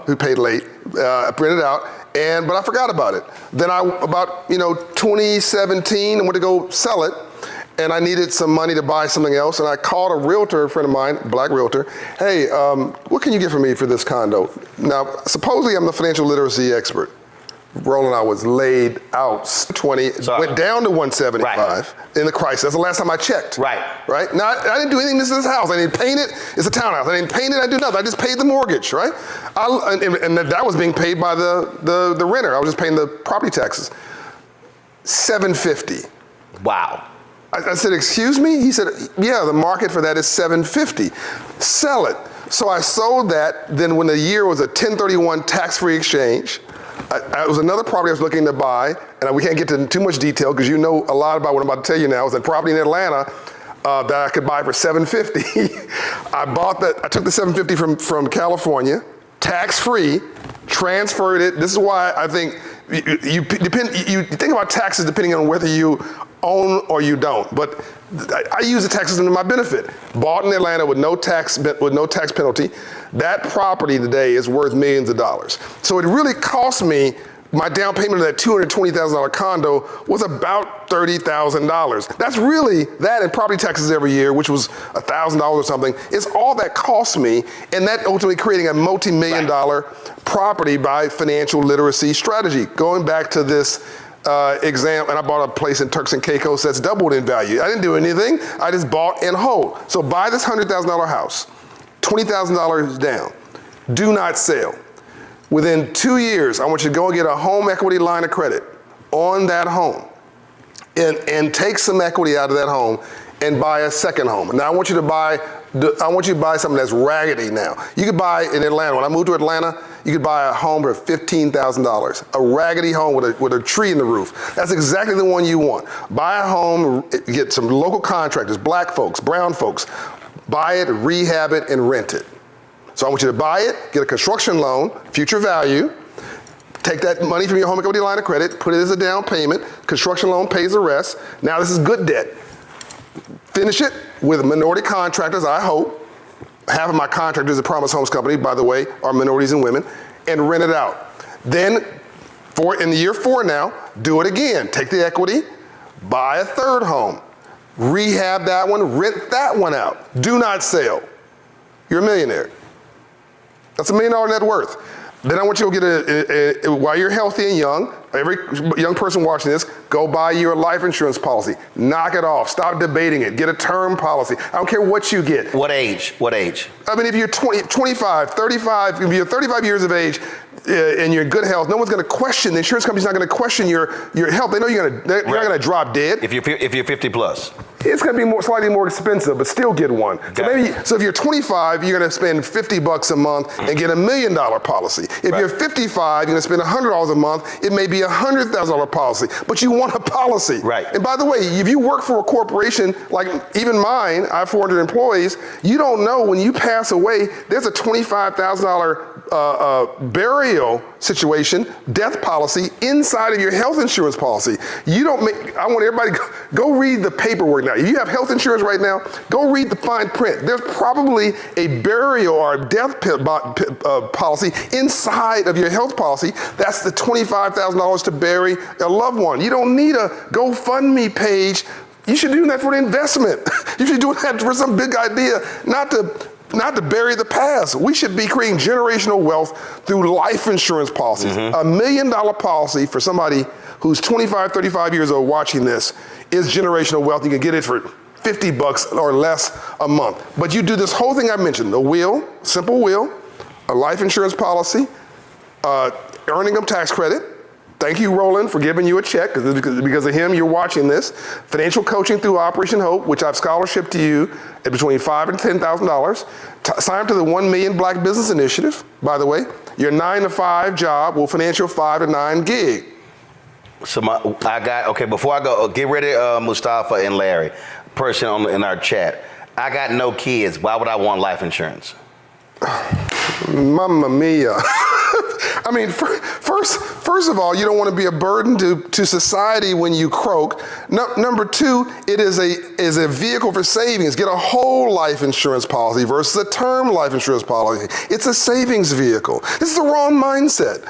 who paid late. I rented it out, but I forgot about it. Then about 2017, I went to go sell it. And I needed some money to buy something else, and I called a realtor, a friend of mine, black realtor. Hey, what can you get for me for this condo? Now, supposedly I'm the financial literacy expert. Roland, I was laid out. 20 went down to 175 in the crisis. That's the last time I checked. Right. Now, I didn't do anything to this house. I didn't paint it. It's a townhouse. I didn't paint it. I didn't do nothing. I just paid the mortgage. Right. And that was being paid by the renter. I was just paying the property taxes. $750. Wow. I said, excuse me? He said, yeah, the market for that is $750. Sell it. So I sold that. Then when the year was a 1031 tax-free exchange, it was another property I was looking to buy, and we can't get into too much detail because you know a lot about what I'm about to tell you now. It was a property in Atlanta that I could buy for $750. I bought that. I took the $750 from California, tax-free, transferred it. This is why I think you think about taxes depending on whether you own or you don't. But I use the tax system to my benefit. Bought in Atlanta with no tax penalty. That property today is worth millions of dollars. So it really cost me. My down payment of that $220,000 condo was about $30,000. That's really that and property taxes every year, which was $1,000 or something, is all that cost me, and that ultimately creating a multi-million dollar property by financial literacy strategy. Going back to this example, and I bought a place in Turks and Caicos that's doubled in value. I didn't do anything, I just bought and hold. So buy this $100,000 house, $20,000 down, do not sell. Within 2 years, I want you to go and get a home equity line of credit on that home and take some equity out of that home and buy a second home. Now I want you to buy something that's raggedy now. You could buy in Atlanta, when I moved to Atlanta, you could buy a home for $15,000, a raggedy home with a tree in the roof. That's exactly the one you want. Buy a home, get some local contractors, black folks, brown folks, buy it, rehab it, and rent it. So I want you to buy it, get a construction loan, future value, take that money from your home equity line of credit, put it as a down payment, construction loan pays the rest. Now this is good debt. Finish it with minority contractors, I hope. Half of my contractors at Promise Homes Company, by the way, are minorities and women, and rent it out. Then, in the year 4 now, do it again. Take the equity, buy a third home, rehab that one, rent that one out. Do not sell. You're a millionaire. That's $1 million net worth. Then I want you to get while you're healthy and young, every young person watching this, go buy your life insurance policy. Knock it off. Stop debating it. Get a term policy. I don't care what you get. What age? What age? I mean, if you're 20, 25, 35, if you're 35 years of age and you're in good health, no one's going to question, the insurance company's not going to question your health. They know you're not going to drop dead. If you're 50 plus. It's going to be slightly more expensive, but still get one. Okay. So if you're 25, you're going to spend $50 a month and get $1 million policy. If you're 55, you're going to spend $100 a month. It may be a $100,000 policy, but you want a policy. Right. And by the way, if you work for a corporation like even mine, I have 400 employees. You don't know when you pass away, there's a $25,000 burial situation, death policy inside of your health insurance policy. I want everybody go read the paperwork now. If you have health insurance right now, go read the fine print. There's probably a burial or a death policy inside of your health policy. That's the $25,000 to bury a loved one. You don't need a GoFundMe page. You should do that for an investment. You should do that for some big idea, not to bury the past. We should be creating generational wealth through life insurance policies. $1 million policy for somebody who's 25, 35 years old watching this is generational wealth. You can get it for $50 or less a month. But you do this whole thing I mentioned, a will, simple will, a life insurance policy, earned income tax credit. Thank you, Roland, for giving you a check, because of him, you're watching this. Financial coaching through Operation Hope, which I've scholarship to you at between $5,000 and $10,000. Sign up to the 1 Million Black Business Initiative, by the way. Your 9 to 5 job will finance your 5 to 9 gig. So before I go, get ready, Mustafa and Larry, person in our chat. I got no kids. Why would I want life insurance? Mamma mia. I mean, first of all, you don't want to be a burden to society when you croak. Number 2, it is a vehicle for savings. Get a whole life insurance policy versus a term life insurance policy. It's a savings vehicle. This is the wrong mindset.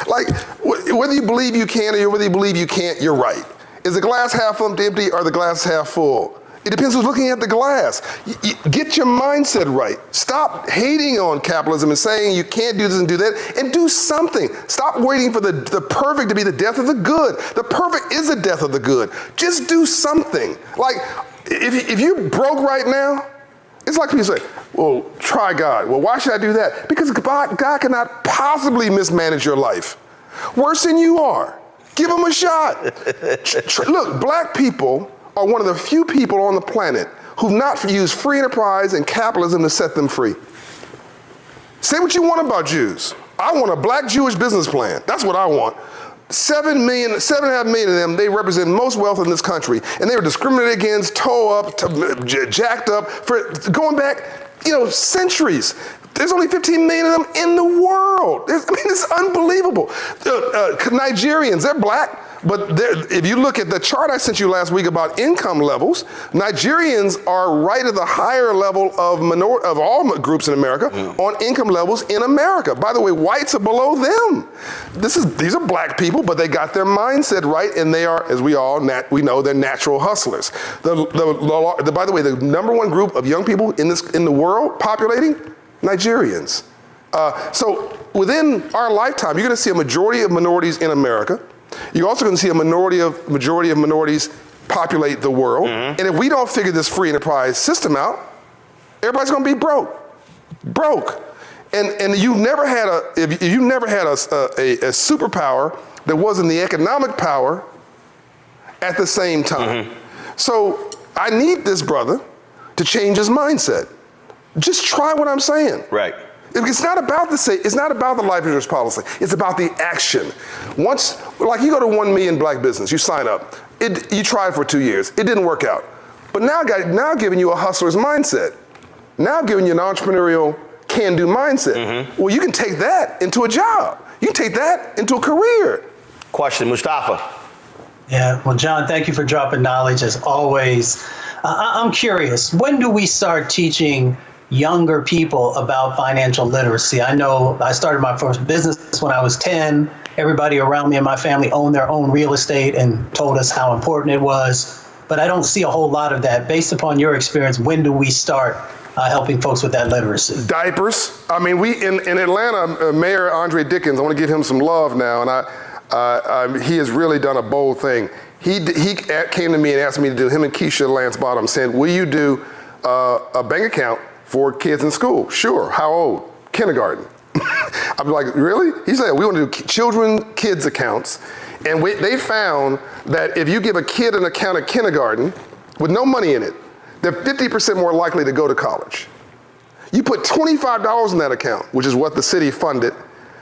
Like whether you believe you can or whether you believe you can't, you're right. Is the glass half empty or the glass half full? It depends who's looking at the glass. Get your mindset right. Stop hating on capitalism and saying you can't do this and do that, and do something. Stop waiting for the perfect to be the death of the good. The perfect is the death of the good. Just do something. Like, if you broke right now, it's like people say, well, try God. Well, why should I do that? Because God cannot possibly mismanage your life. Worse than you are. Give them a shot. Look, black people are one of the few people on the planet who've not used free enterprise and capitalism to set them free. Say what you want about Jews. I want a black Jewish business plan. That's what I want. 7.5 million of them, they represent most wealth in this country. And they were discriminated against, towed up, jacked up for going back, centuries. There's only 15 million of them in the world. It's unbelievable. Nigerians, they're black, but if you look at the chart I sent you last week about income levels, Nigerians are right at the higher level of all groups in America on income levels in America. By the way, whites are below them. These are black people, but they got their mindset right, and they are, as we know, they're natural hustlers. By the way, the number one group of young people in the world populating, Nigerians. So within our lifetime, you're going to see a majority of minorities in America. You're also going to see a majority of minorities populate the world. And if we don't figure this free enterprise system out, everybody's going to be broke. And you've never had a superpower that wasn't the economic power at the same time. So I need this brother to change his mindset. Just try what I'm saying. Right. It's not about the life insurance policy. It's about the action. Once, like you go to 1 million black business, you sign up. You try it for 2 years. It didn't work out. But now giving you a hustler's mindset. Now giving you an entrepreneurial can-do mindset. Well, you can take that into a job. You can take that into a career. Question, Mustafa. Yeah, well, John, thank you for dropping knowledge as always. I'm curious, when do we start teaching younger people about financial literacy? I know I started my first business when I was 10. Everybody around me and my family owned their own real estate and told us how important it was. But I don't see a whole lot of that. Based upon your experience, when do we start helping folks with that literacy? Diapers. I mean, in Atlanta, Mayor Andre Dickens, I want to give him some love now, and he has really done a bold thing. He came to me and asked me to do, him and Keisha Lance Bottom, saying, will you do a bank account for kids in school? Sure. How old? Kindergarten. I'm like, really? He said, we want to do kids accounts. And they found that if you give a kid an account at kindergarten with no money in it, they're 50% more likely to go to college. You put $25 in that account, which is what the city funded,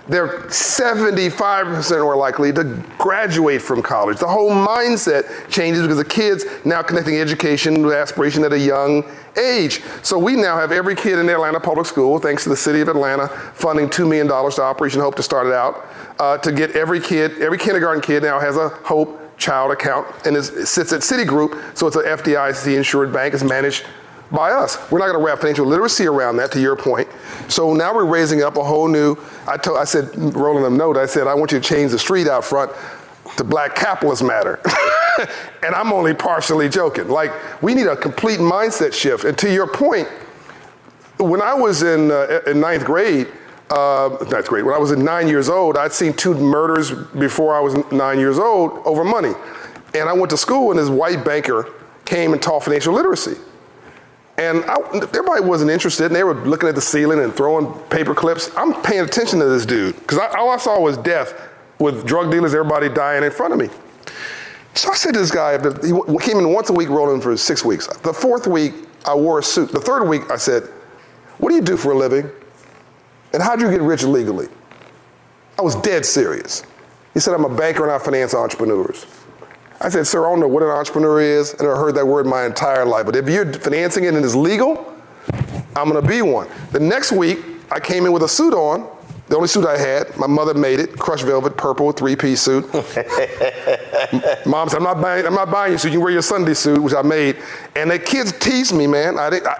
they're 75% more likely to graduate from college. The whole mindset changes because the kids now connecting education with aspiration at a young age. So we now have every kid in the Atlanta public school, thanks to the city of Atlanta, funding $2 million to Operation Hope to start it out, to get every kindergarten kid now has a Hope child account, and it sits at Citigroup, so it's an FDIC insured bank. It's managed by us. We're not going to wrap financial literacy around that, to your point. So now we're raising up a whole new, I said, rolling them note, I said, I want you to change the street out front to Black Capitalists Matter. And I'm only partially joking. Like, we need a complete mindset shift. And to your point, when I was in ninth grade, when I was 9 years old, I'd seen 2 murders before I was 9 years old over money. And I went to school, and this white banker came and taught financial literacy. And everybody wasn't interested, and they were looking at the ceiling and throwing paper clips. I'm paying attention to this dude, because all I saw was death with drug dealers, everybody dying in front of me. So I said to this guy, he came in once a week, rolling for 6 weeks. The 4th week, I wore a suit. The 3rd week, I said, what do you do for a living? And how'd you get rich legally? I was dead serious. He said, I'm a banker and I finance entrepreneurs. I said, sir, I don't know what an entrepreneur is. I never heard that word my entire life. But if you're financing it and it's legal, I'm going to be one. The next week, I came in with a suit on, the only suit I had. My mother made it, crushed velvet, purple, 3-piece suit. Mom said, I'm not buying you a suit. You wear your Sunday suit, which I made. And the kids teased me, man.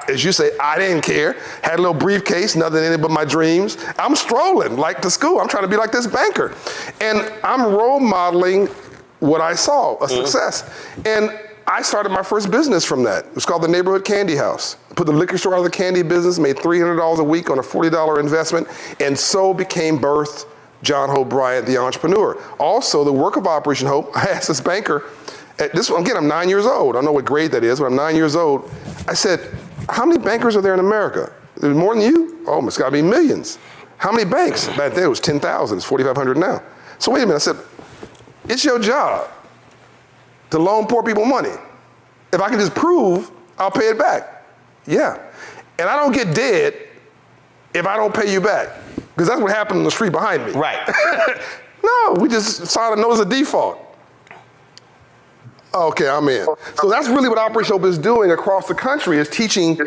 As you say, I didn't care. Had a little briefcase, nothing in it but my dreams. I'm strolling to school. I'm trying to be like this banker. And I'm role modeling what I saw, a success. And I started my first business from that. It was called the Neighborhood Candy House. Put the liquor store out of the candy business, made $300 a week on a $40 investment, and so became birthed John Hope Bryant, the entrepreneur. Also, the work of Operation Hope, I asked this banker, I'm 9 years old. I don't know what grade that is, but I'm 9 years old. I said, how many bankers are there in America? There's more than you? Oh, it's gotta be millions. How many banks? Back then it was 10,000, it's 4,500 now. So wait a minute, I said, It's your job to loan poor people money. If I can just prove, I'll pay it back. Yeah. And I don't get dead if I don't pay you back, because that's what happened in the street behind me. Right. No, we just signed a notice of default. Okay, I'm in. So that's really what Operation Hope is doing across the country, is teaching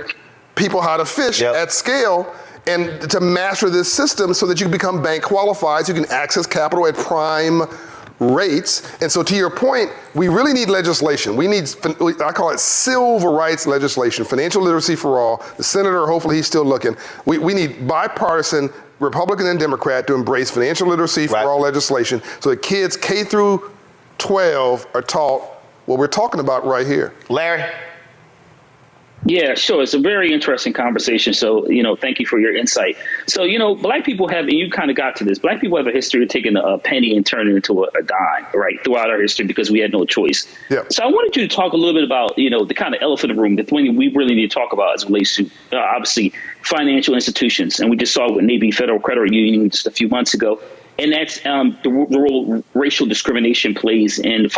people how to fish at scale and to master this system so that you can become bank qualified, so you can access capital at prime rates. And so to your point, we really need legislation. We need, I call it civil rights legislation, financial literacy for all. The senator, hopefully he's still looking. We need bipartisan, Republican and Democrat, to embrace financial literacy for all legislation so that kids K through 12 are taught what we're talking about right here. Larry? Yeah, sure. It's a very interesting conversation. So, thank you for your insight. So, Black people have, and you kind of got to this, Black people have a history of taking a penny and turning it into a dime, right, throughout our history, because we had no choice. Yeah. So I wanted you to talk a little bit about, the kind of elephant in the room, the thing we really need to talk about as it relates to, obviously, financial institutions. And we just saw with Navy Federal Credit Union just a few months ago. And that's the role racial discrimination plays in the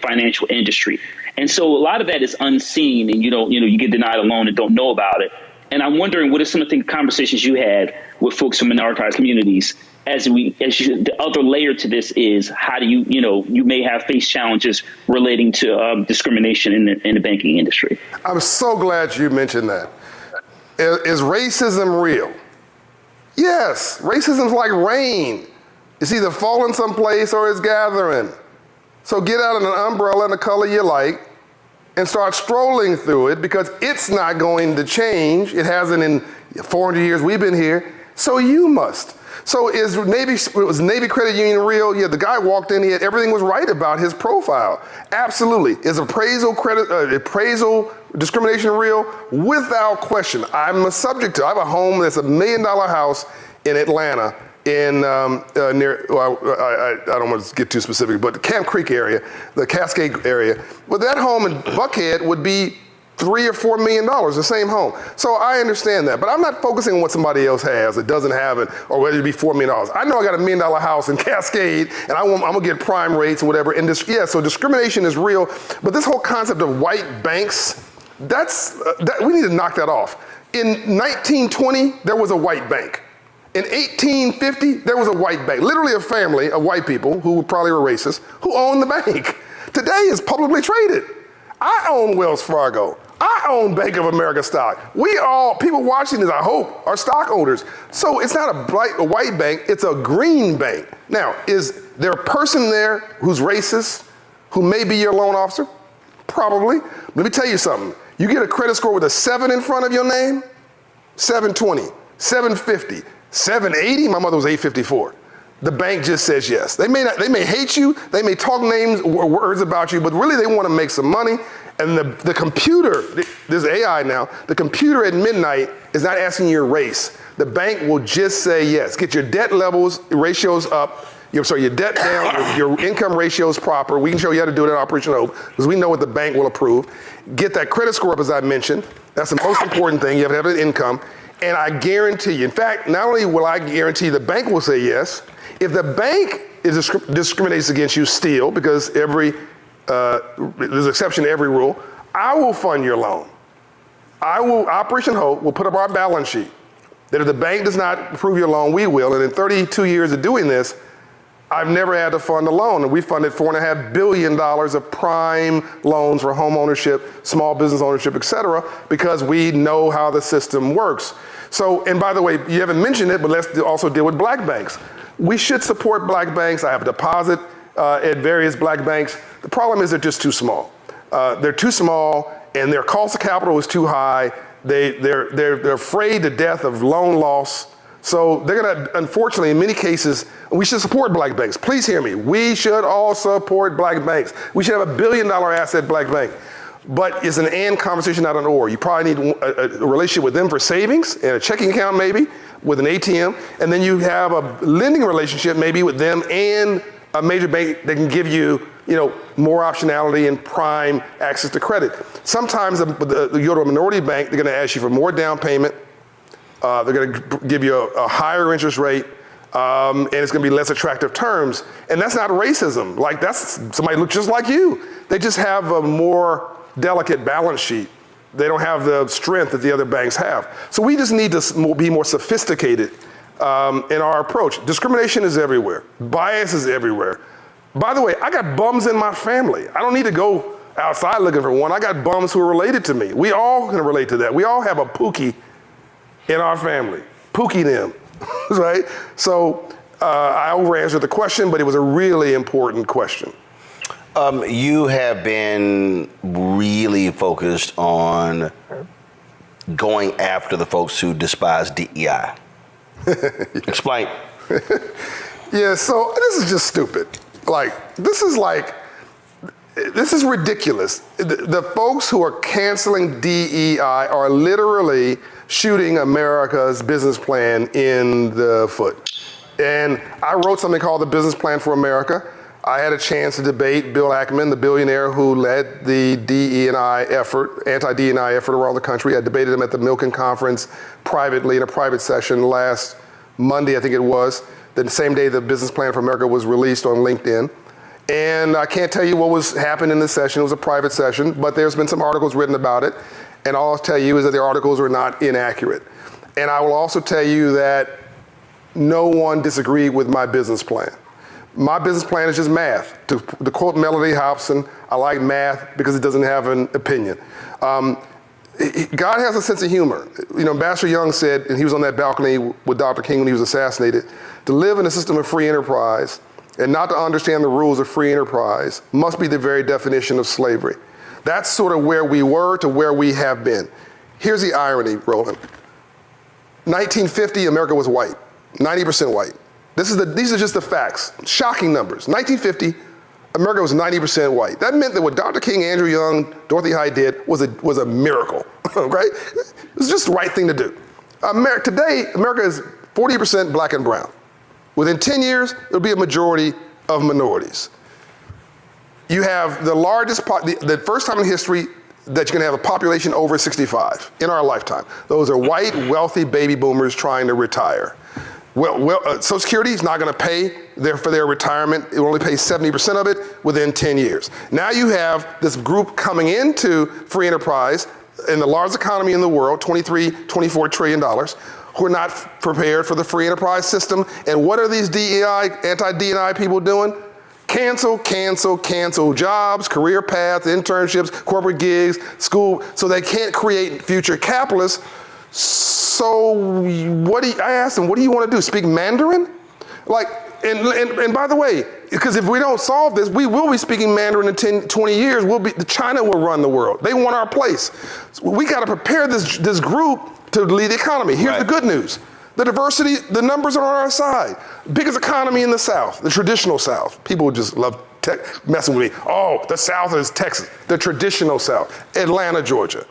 financial industry. And so a lot of that is unseen, and you get denied a loan and don't know about it. And I'm wondering, what are some of the conversations you had with folks from minoritized communities the other layer to this is, how do you may have faced challenges relating to discrimination in the banking industry. I'm so glad you mentioned that. Is racism real? Yes, racism's like rain. It's either falling someplace or it's gathering. So get out an umbrella in the color you like and start strolling through it, because it's not going to change. It hasn't in 400 years we've been here, so you must. So was Navy Credit Union real? Yeah, the guy walked in, everything was right about his profile. Absolutely. Is appraisal discrimination real? Without question. I'm a subject to, I have a home that's $1 million house in Atlanta, in near, I don't want to get too specific, but the Camp Creek area, the Cascade area. Well, that home in Buckhead would be $3 or $4 million, the same home. So I understand that, but I'm not focusing on what somebody else has that doesn't have it, or whether it be $4 million. I know I got $1 million house in Cascade, and I'm gonna get prime rates and whatever. And so discrimination is real, but this whole concept of white banks, we need to knock that off. In 1920, there was a white bank. In 1850, there was a white bank, literally a family of white people who probably were racist, who owned the bank. Today it's publicly traded. I own Wells Fargo. I own Bank of America stock. People watching this, I hope, are stockholders. So it's not a white bank, it's a green bank. Now, is there a person there who's racist, who may be your loan officer? Probably. Let me tell you something. You get a credit score with a 7 in front of your name, 720, 750, 780, my mother was 854. The bank just says yes. They may hate you, they may talk names or words about you, but really they want to make some money. And the computer, there's AI now, the computer at midnight is not asking your race. The bank will just say yes. Get your debt ratios up, your debt down, your income ratios proper. We can show you how to do it at Operation Hope, because we know what the bank will approve. Get that credit score up, as I mentioned. That's the most important thing. You have to have an income. And I guarantee you, in fact, not only will I guarantee the bank will say yes, if the bank discriminates against you still, because there's an exception to every rule, I will fund your loan. Operation Hope will put up our balance sheet that if the bank does not approve your loan, we will. And in 32 years of doing this, I've never had to fund a loan. And we funded $4.5 billion of prime loans for home ownership, small business ownership, et cetera, because we know how the system works. So, and by the way, you haven't mentioned it, but let's also deal with black banks. We should support black banks. I have a deposit at various black banks. The problem is they're just too small. They're too small, and their cost of capital is too high. They're afraid to death of loan loss. So they're gonna, unfortunately, in many cases, we should support black banks. Please hear me. We should all support black banks. We should have $1 billion asset black bank. But it's an and conversation, not an or. You probably need a relationship with them for savings and a checking account maybe with an ATM. And then you have a lending relationship maybe with them and a major bank that can give you, more optionality and prime access to credit. Sometimes you go to a minority bank, they're gonna ask you for more down payment. They're gonna give you a higher interest rate. and it's going to be less attractive terms. And that's not racism. Like, that's somebody look just like you. They just have a more delicate balance sheet. They don't have the strength that the other banks have. So we just need to be more sophisticated in our approach. Discrimination is everywhere. Bias is everywhere. By the way, I got bums in my family. I don't need to go outside looking for one. I got bums who are related to me. We all can relate to that. We all have a Pookie in our family. Pookie them, right? So I over-answered the question, but it was a really important question. You have been really focused on going after the folks who despise DEI. Explain. Yeah, so this is just stupid. This is ridiculous. The folks who are canceling DEI are literally shooting America's business plan in the foot. And I wrote something called the Business Plan for America. I had a chance to debate Bill Ackman, the billionaire who led the DE&I effort, anti-DE&I effort around the country. I debated him at the Milken Conference privately in a private session last Monday, I think it was, the same day the Business Plan for America was released on LinkedIn. And I can't tell you what was happening in the session. It was a private session, but there's been some articles written about it. And all I'll tell you is that the articles are not inaccurate. And I will also tell you that no one disagreed with my business plan. My business plan is just math. To quote Melody Hobson, I like math because it doesn't have an opinion. God has a sense of humor. You know, Ambassador Young said, and he was on that balcony with Dr. King when he was assassinated, to live in a system of free enterprise and not to understand the rules of free enterprise must be the very definition of slavery. That's sort of where we were to where we have been. Here's the irony, Roland. 1950, America was white, 90% white. These are just the facts, shocking numbers. 1950, America was 90% white. That meant that what Dr. King, Andrew Young, Dorothy Height did was a miracle, right? It was just the right thing to do. Today, America is 40% black and brown. Within 10 years, there'll be a majority of minorities. You have the largest, the first time in history that you're gonna have a population over 65 in our lifetime. Those are white, wealthy baby boomers trying to retire. Social Security is not going to pay for their retirement. It will only pay 70% of it within 10 years. Now you have this group coming into free enterprise in the largest economy in the world, $24 trillion, who are not prepared for the free enterprise system. And what are these DEI, anti-DEI people doing? Cancel jobs, career paths, internships, corporate gigs, school, so they can't create future capitalists. So I asked him, what do you want to do? Speak Mandarin? And by the way, because if we don't solve this, we will be speaking Mandarin in 10, 20 years. China will run the world. They want our place. So we got to prepare this group to lead the economy. Here's the good news. The diversity, the numbers are on our side. Biggest economy in the South, the traditional South. People just love messing with me. Oh, the South is Texas. The traditional South, Atlanta, Georgia.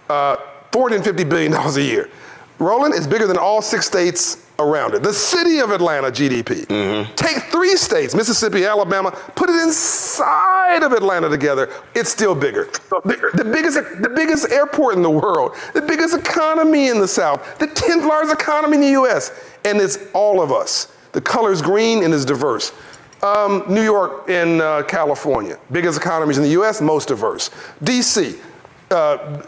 $450 billion a year. Roland is bigger than all 6 states around it. The city of Atlanta GDP. Mm-hmm. Take 3 states, Mississippi, Alabama, put it inside of Atlanta together, it's still bigger. The biggest airport in the world, the biggest economy in the South, the 10th largest economy in the US, and it's all of us. The color is green and is diverse. New York and California, biggest economies in the US, most diverse. DC,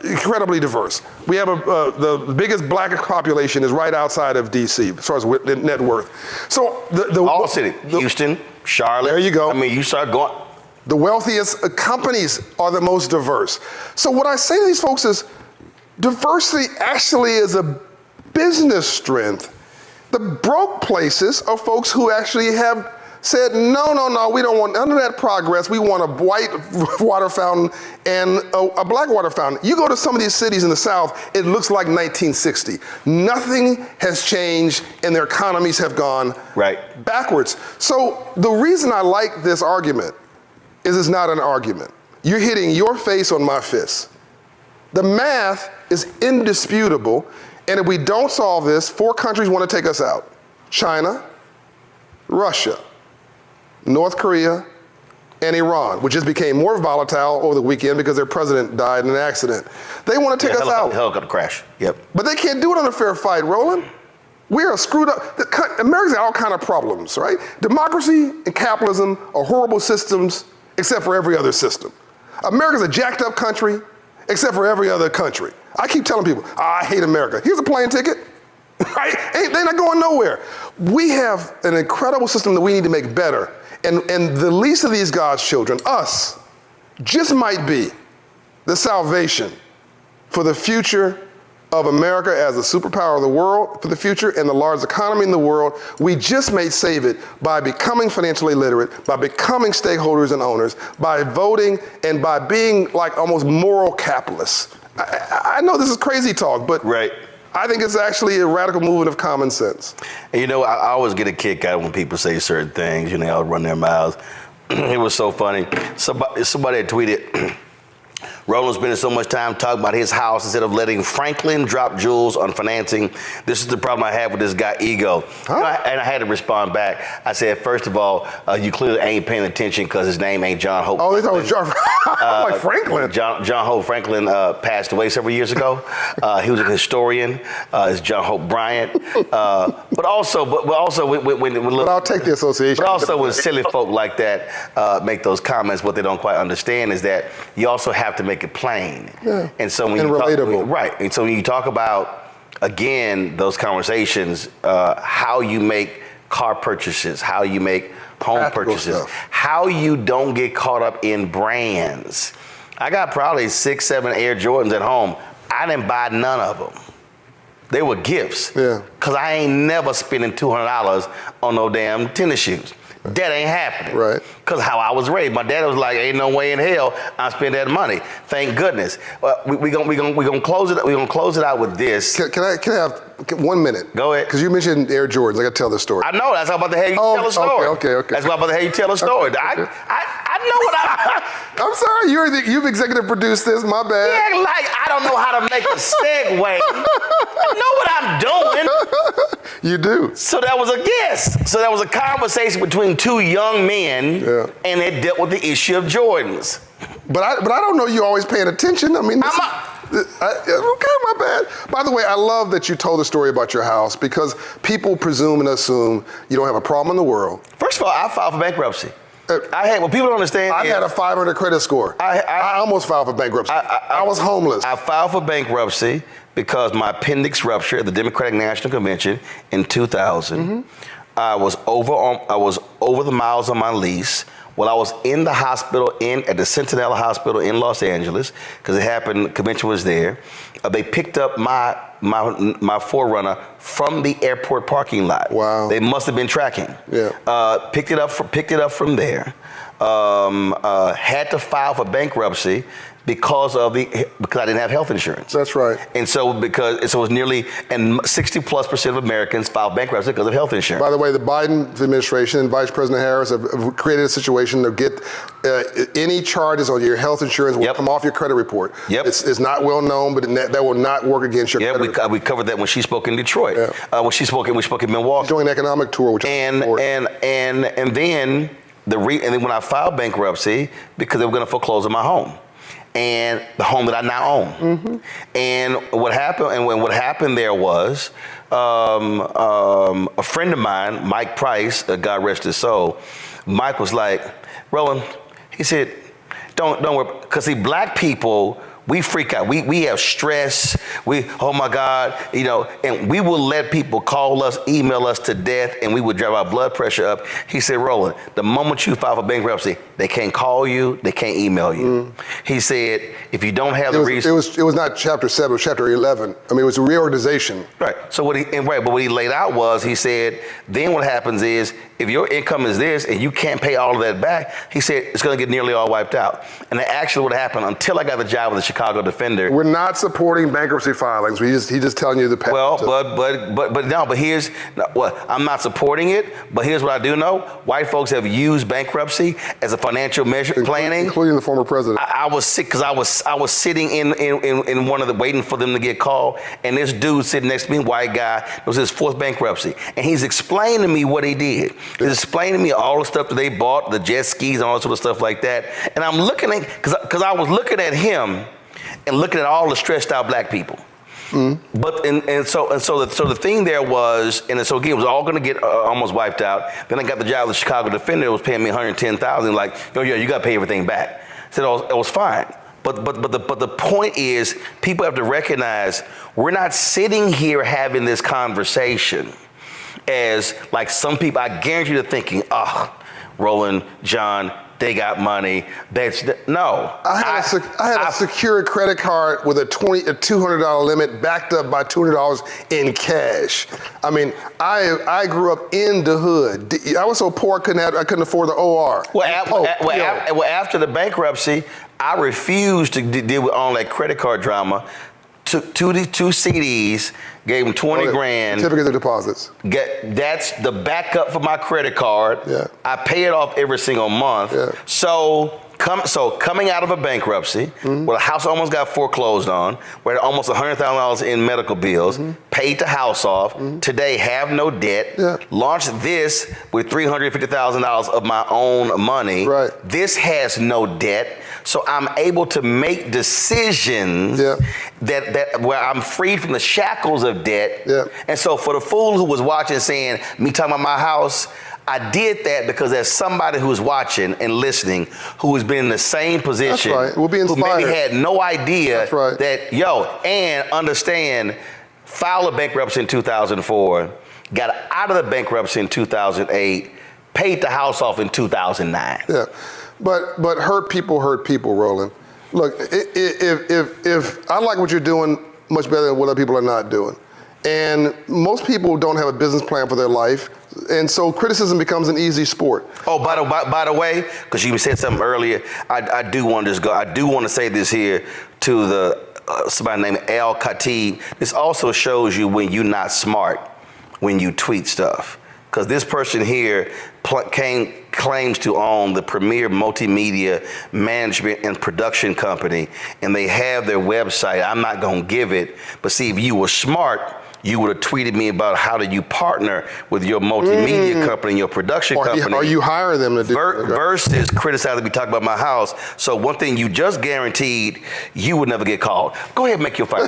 incredibly diverse. We have the biggest black population is right outside of DC as far as net worth. So all city, Houston, Charlotte. There you go. I mean, you start going. The wealthiest companies are the most diverse. So what I say to these folks is, diversity actually is a business strength. The broke places are folks who actually have said, no, we don't want none of that progress. We want a white water fountain and a black water fountain. You go to some of these cities in the South, it looks like 1960. Nothing has changed and their economies have gone backwards. So the reason I like this argument is it's not an argument. You're hitting your face on my fist. The math is indisputable, and if we don't solve this, 4 countries want to take us out. China, Russia, North Korea, and Iran, which just became more volatile over the weekend because their president died in an accident. They want to take us out. Helicopter crash, yep. But they can't do it on a fair fight, Roland. We are screwed up. America's got all kind of problems, right? Democracy and capitalism are horrible systems except for every other system. America's a jacked up country except for every other country. I keep telling people, I hate America. Here's a plane ticket, right? They're not going nowhere. We have an incredible system that we need to make better. And the least of these God's children, us, just might be the salvation for the future of America as a superpower of the world for the future and the largest economy in the world. We just may save it by becoming financially literate, by becoming stakeholders and owners, by voting, and by being like almost moral capitalists. I know this is crazy talk, but right. I think it's actually a radical movement of common sense. And you know, I always get a kick out when people say certain things, you know, they'll run their mouths. It was so funny. Somebody had tweeted, Roland's spending so much time talking about his house instead of letting Franklin drop jewels on financing. This is the problem I have with this guy, ego. Huh? You know, and I had to respond back. I said, first of all, you clearly ain't paying attention because his name ain't John Hope. Oh, they thought it was John. I'm like Franklin. John Hope Franklin passed away several years ago. He was a historian. It's John Hope Bryant. But also, But I'll take the association. But also, when silly folk like that make those comments, what they don't quite understand is that you also have to make it plain. Yeah. And so when and you relatable. right. And so when you talk about, again, those conversations, how you make car purchases, how you make home Practical purchases, stuff. how you don't get caught up in brands. I got probably 6, 7 Air Jordans at home. I didn't buy none of them. They were gifts. Yeah. Cause I ain't never spending $200 on no damn tennis shoes. That ain't happening. Right. Because how I was raised. My dad was like, ain't no way in hell I spend that money. Thank goodness. We gonna close it. We gonna close it out with this. Can I have 1 minute? Go ahead. Because you mentioned Air Jordans. I got to tell the story. I know. That's how I'm about to have you tell a story. Okay. That's why I'm about to have you tell a story. Okay. I know what I'm sorry. You've executive produced this. My bad. Yeah, like I don't know how to make a segue. I know what I'm doing. You do. So that was a guess. So that was a conversation between 2 young men, and it dealt with the issue of Jordans. But I don't know you always paying attention. I mean, okay, my bad. By the way, I love that you told the story about your house because people presume and assume you don't have a problem in the world. First of all, I filed for bankruptcy. What people don't understand I had a 500 credit score. I almost filed for bankruptcy. I was homeless. I filed for bankruptcy because my appendix ruptured at the Democratic National Convention in 2000. Mm-hmm. I was over the miles on my lease. While I was in the hospital at the Centinela Hospital in Los Angeles, because it happened, the convention was there, they picked up my 4Runner from the airport parking lot. Wow. They must have been tracking. Yeah. Picked it up from there. Had to file for bankruptcy because I didn't have health insurance. That's right. And so it was nearly 60+% of Americans filed bankruptcy because of health insurance. By the way, the Biden administration and Vice President Harris have created a situation to get any charges on your health insurance will come off your credit report. Yep. It's not well known, but that will not work against your credit report. We covered that when she spoke in Detroit. Yeah. When we spoke in Milwaukee. She's doing an economic tour, which and then when I filed bankruptcy because they were going to foreclose on my home. And the home that I now own. Mm-hmm. And what happened there was a friend of mine, Mike Price, God rest his soul, Mike was like, Roland, he said, don't worry, because see, black people, we freak out. We have stress. Oh my God, and we will let people call us, email us to death, and we would drive our blood pressure up. He said, Roland, the moment you file for bankruptcy, they can't call you, they can't email you. Mm. He said, if you don't have the reason. It was not chapter 7, it was chapter 11. I mean, it was a reorganization. Right. So what he laid out was, he said, then what happens is, if your income is this and you can't pay all of that back, he said it's going to get nearly all wiped out. And that actually what happened until I got the job with the Chicago Defender. We're not supporting bankruptcy filings. He's just telling you the path. Well, but here's what I'm not supporting it. But here's what I do know: white folks have used bankruptcy as a financial measure planning, including the former president. I was sick because I was sitting in one of the waiting for them to get called, and this dude sitting next to me, white guy, it was his 4th bankruptcy, and he's explaining to me what he did. He's explaining to me all the stuff that they bought, the jet skis and all that sort of stuff like that. And I'm looking at, because I was looking at him and looking at all the stressed out black people. But so the thing there was, and so again, it was all going to get almost wiped out. Then I got the job with the Chicago Defender. It was paying me $110,000. Like, yo, you got to pay everything back. I said it was fine. But the point is, people have to recognize we're not sitting here having this conversation as like some people. I guarantee you're thinking, Roland, John, they got money. No. I had a secured credit card with a $200 limit backed up by $200 in cash. I mean, I grew up in the hood. I was so poor I couldn't afford the OR. Well, after the bankruptcy, I refused to deal with all that credit card drama. Took two CDs, gave them 20 grand. Certificates of deposits. That's the backup for my credit card. Yeah. I pay it off every single month. Yeah. So coming out of a bankruptcy, where the house almost got foreclosed on, where almost $100,000 in medical bills, paid the house off, today have no debt, launched this with $350,000 of my own money. Right. This has no debt. So I'm able to make decisions that where I'm freed from the shackles of debt. And so for the fool who was watching saying, me talking about my house, I did that because there's somebody who's watching and listening who has been in the same position. That's right. We'll be inspired. Who maybe had no idea right. that, and understand, filed a bankruptcy in 2004, got out of the bankruptcy in 2008, paid the house off in 2009. Yeah. But hurt people, Roland. Look, if I like what you're doing much better than what other people are not doing. And most people don't have a business plan for their life. And so criticism becomes an easy sport. Oh, by the way, because you said something earlier, I do want to say this here to the somebody named Al Khatib. This also shows you when you're not smart when you tweet stuff. Because this person here claims to own the premier multimedia management and production company, and they have their website. I'm not going to give it, but see, if you were smart, you would have tweeted me about how do you partner with your multimedia company and your production company. Or you hire them to do versus criticizing me talking about my house. So one thing you just guaranteed, you would never get called. Go ahead and make your fire.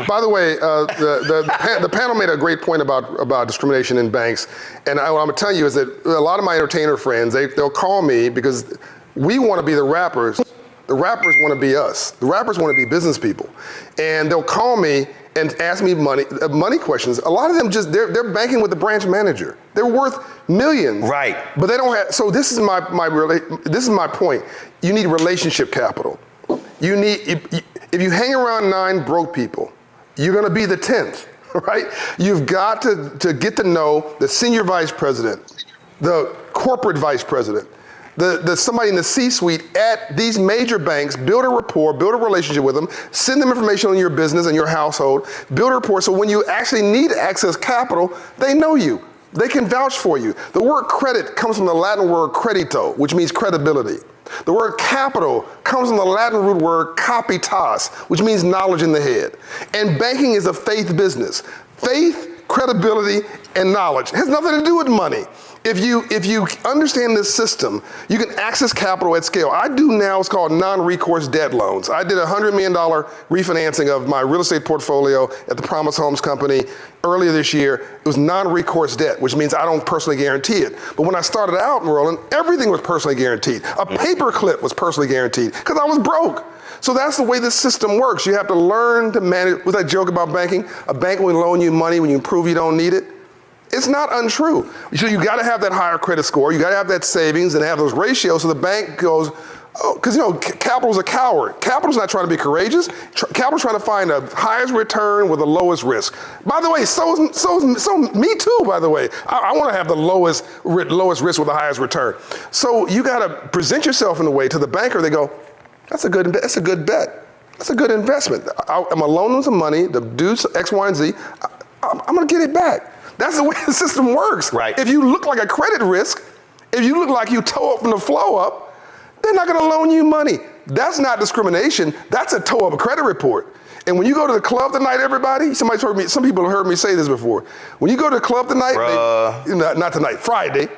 By the way, the panel made a great point about discrimination in banks. And what I'm going to tell you is that a lot of my entertainer friends, they'll call me because we want to be the rappers. The rappers want to be us. The rappers want to be business people. And they'll call me and ask me money questions. A lot of them they're banking with the branch manager. They're worth millions. Right. But they don't have, so this is my point. You need relationship capital. You need, if you hang around 9 broke people, you're gonna be the 10th, right? You've got to get to know the senior vice president, the corporate vice president, somebody in the C-suite at these major banks, build a rapport, build a relationship with them, send them information on your business and your household, build a rapport so when you actually need to access capital, they know you. They can vouch for you. The word credit comes from the Latin word credito, which means credibility. The word capital comes from the Latin root word capitas, which means knowledge in the head. And banking is a faith business. Faith, credibility, and knowledge. It has nothing to do with money. If you understand this system, you can access capital at scale. I do now what's called non-recourse debt loans. I did a $100 million refinancing of my real estate portfolio at the Promise Homes Company earlier this year. It was non-recourse debt, which means I don't personally guarantee it. But when I started out, Roland, everything was personally guaranteed. A paperclip was personally guaranteed because I was broke. So that's the way this system works. You have to learn to manage. With that joke about banking, a bank will loan you money when you prove you don't need it. It's not untrue. So you got to have that higher credit score. You got to have that savings and have those ratios so the bank goes, because capital's a coward. Capital's not trying to be courageous. Capital's trying to find the highest return with the lowest risk. By the way, so me too, by the way. I want to have the lowest risk with the highest return. So you got to present yourself in a way to the banker. They go, that's a good bet. That's a good investment. I'm going to loan them some money to do X, Y, and Z. I'm going to get it back. That's the way the system works. Right. If you look like a credit risk, if you look like you toe up from the flow up, they're not going to loan you money. That's not discrimination. That's a toe up a credit report. And when you go to the club tonight, everybody, some people have heard me say this before. When you go to the club tonight, not tonight, Friday,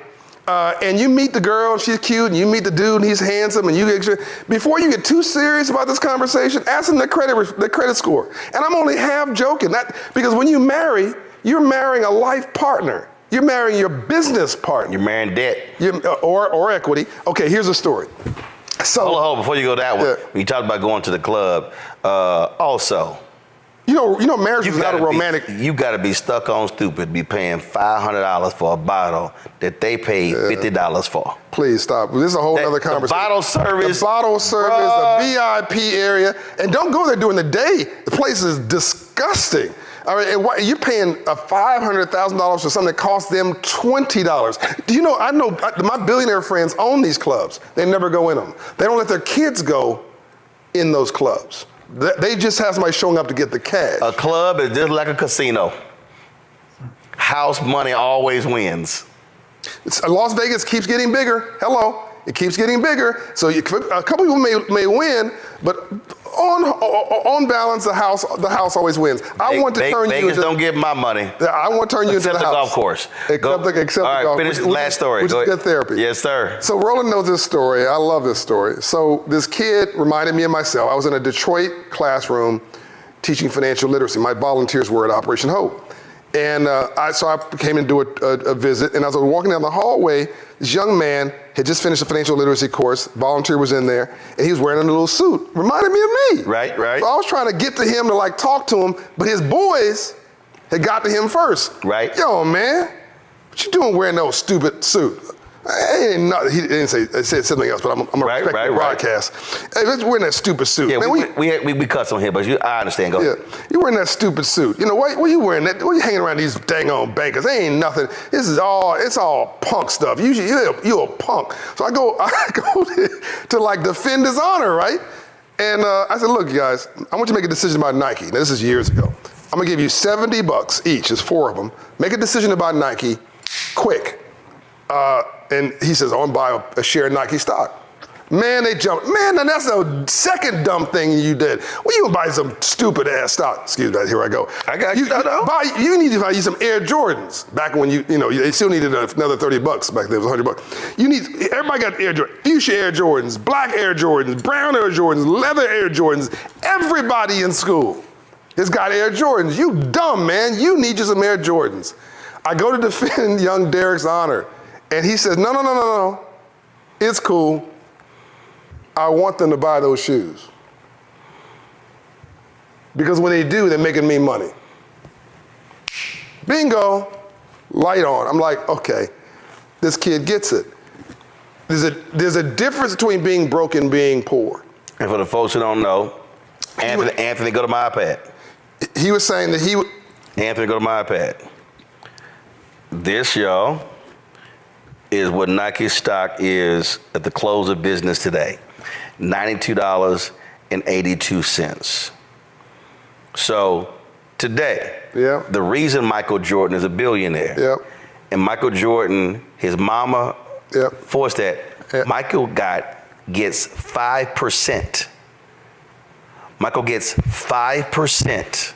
and you meet the girl, and she's cute, and you meet the dude, and he's handsome, and before you get too serious about this conversation, ask them their credit score. And I'm only half joking, because when you marry, you're marrying a life partner. You're marrying your business partner. You're marrying debt. Or equity. Okay, here's a story. So, hold on, before you go that one, Yeah. when you talked about going to the club, also, you know, marriage is not a romantic. You got to be stuck on stupid, be paying $500 for a bottle that they paid $50 for. Please stop. This is a whole other conversation. The bottle service. The bottle service, bruh. the VIP area. And don't go there during the day. The place is disgusting. All right, and you're paying $500,000 for something that costs them $20. Do you know, my billionaire friends own these clubs. They never go in them. They don't let their kids go in those clubs. They just have somebody showing up to get the cash. A club is just like a casino. House money always wins. Las Vegas keeps getting bigger. Hello. It keeps getting bigger. So a couple people may win, but on balance, the house always wins. I want to turn you Vegas into. don't get my money. I want to turn you into the house. Except the golf course. Except the all right, golf. finish the last story. Which is good therapy. Yes, sir. So Roland knows this story. I love this story. So this kid reminded me of myself. I was in a Detroit classroom teaching financial literacy. My volunteers were at Operation Hope. And so I came and do a visit, and as I was walking down the hallway, this young man had just finished a financial literacy course, volunteer was in there, and he was wearing a little suit. Reminded me of me. Right. So I was trying to get to him to talk to him, but his boys had got to him first. Right. Yo, man, what you doing wearing no stupid suit? Ain't nothing. He didn't say, he said something else, but I'm gonna respect the broadcast. Hey, let's wearing that stupid suit. Yeah, man, we cut some here, but I understand. Go ahead. You wearing that stupid suit. You know, why you wearing that? Why you hanging around these dang on bankers? They ain't nothing. It's all punk stuff. Usually you're a punk. So I go to defend his honor, right? And I said, look, you guys, I want you to make a decision about Nike. Now, this is years ago. I'm gonna give you $70 each. There's 4 of them. Make a decision about Nike, quick. And he says, I'm gonna buy a share of Nike stock. Man, they jumped. Man, now that's the second dumb thing you did. Well, you gonna buy some stupid ass stock. Excuse me, here I go. I got you. You need to buy you some Air Jordans. Back when they still needed another $30 back then, it was $100. Everybody got Air Jordans, fuchsia Air Jordans, black Air Jordans, brown Air Jordans, leather Air Jordans. Everybody in school has got Air Jordans. You dumb, man. You need you some Air Jordans. I go to defend young Derek's honor. And he says, no. It's cool. I want them to buy those shoes. Because when they do, they're making me money. Bingo, light on. I'm like, okay, this kid gets it. There's a difference between being broke and being poor. And for the folks who don't know, Anthony, go to my iPad. He was saying that Anthony, go to my iPad. This, y'all, is what Nike stock is at the close of business today, $92.82. So today, the reason Michael Jordan is a billionaire, and Michael Jordan, his mama forced that, Michael gets 5%. Michael gets 5%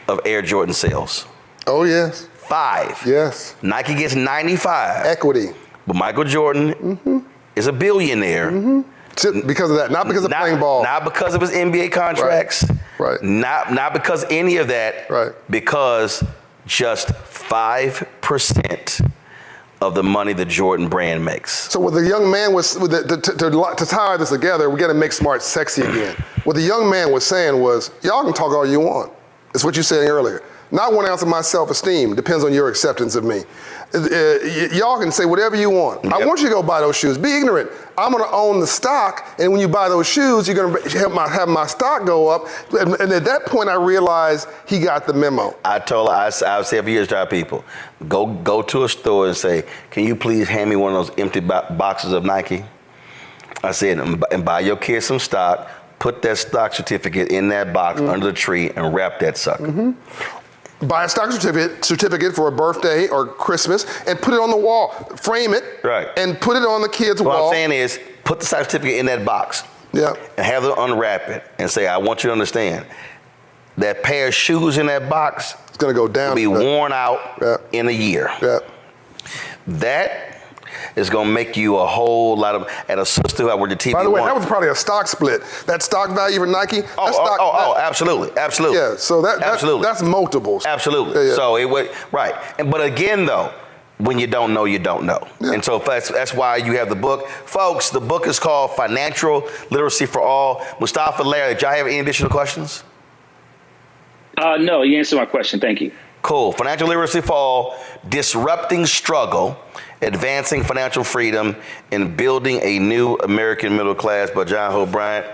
of Air Jordan sales. Oh, yes. 5. Yes. Nike gets 95. Equity. But Michael Jordan is a billionaire. Because of that, not because of playing ball. Not because of his NBA contracts. Right. Not because any of that. Right. Because just 5% of the money the Jordan brand makes. So what the young man was, to tie this together, we got to make smart sexy again. What the young man was saying was, y'all can talk all you want. It's what you said earlier. Not 1 ounce of my self-esteem. Depends on your acceptance of me. Y'all can say whatever you want. Yep. I want you to go buy those shoes. Be ignorant. I'm going to own the stock, and when you buy those shoes, you're going to have my stock go up. And at that point, I realized he got the memo. I've said for years to our people, go to a store and say, can you please hand me one of those empty boxes of Nike? I said, and buy your kids some stock, put that stock certificate in that box under the tree, and wrap that sucker. Buy a stock certificate for a birthday or Christmas and put it on the wall. Frame it and put it on the kid's wall. What I'm saying is, put the stock certificate in that box and have them unwrap it and say, I want you to understand, that pair of shoes in that box it's going to go down. Will be worn out in a year. Yeah. That It's going to make you a whole lot of, at a sister who the TV. By the way, that was probably a stock split. That stock value for Nike. Absolutely. Yeah, so that's multiples. Absolutely. Yeah. So it was, right. But again, though, when you don't know, you don't know. Yeah. And so that's why you have the book. Folks, the book is called Financial Literacy for All. Mustafa, Larry, did y'all have any additional questions? No, you answered my question. Thank you. Cool. Financial Literacy for All, Disrupting Struggle, Advancing Financial Freedom, and Building a New American Middle Class by John Hope Bryant.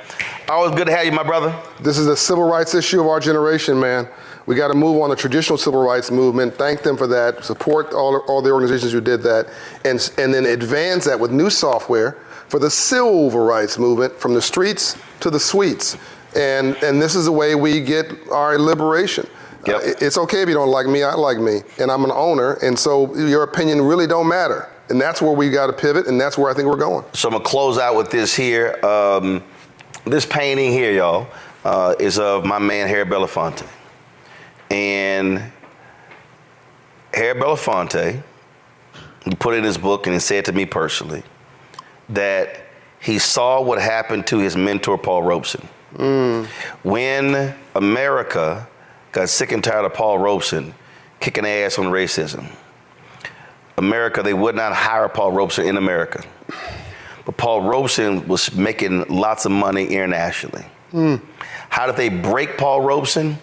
Always good to have you, my brother. This is the civil rights issue of our generation, man. We got to move on the traditional civil rights movement. Thank them for that. Support all the organizations who did that. And then advance that with new software for the civil rights movement from the streets to the suites. And this is the way we get our liberation. Yep. It's okay if you don't like me, I like me. And I'm an owner. And so your opinion really don't matter. And that's where we got to pivot. And that's where I think we're going. So I'm going to close out with this here. This painting here, y'all, is of my man, Harry Belafonte. And Harry Belafonte, he put in his book and he said to me personally that he saw what happened to his mentor, Paul Robeson. When America got sick and tired of Paul Robeson kicking ass on racism, America, they would not hire Paul Robeson in America. But Paul Robeson was making lots of money internationally. How did they break Paul Robeson?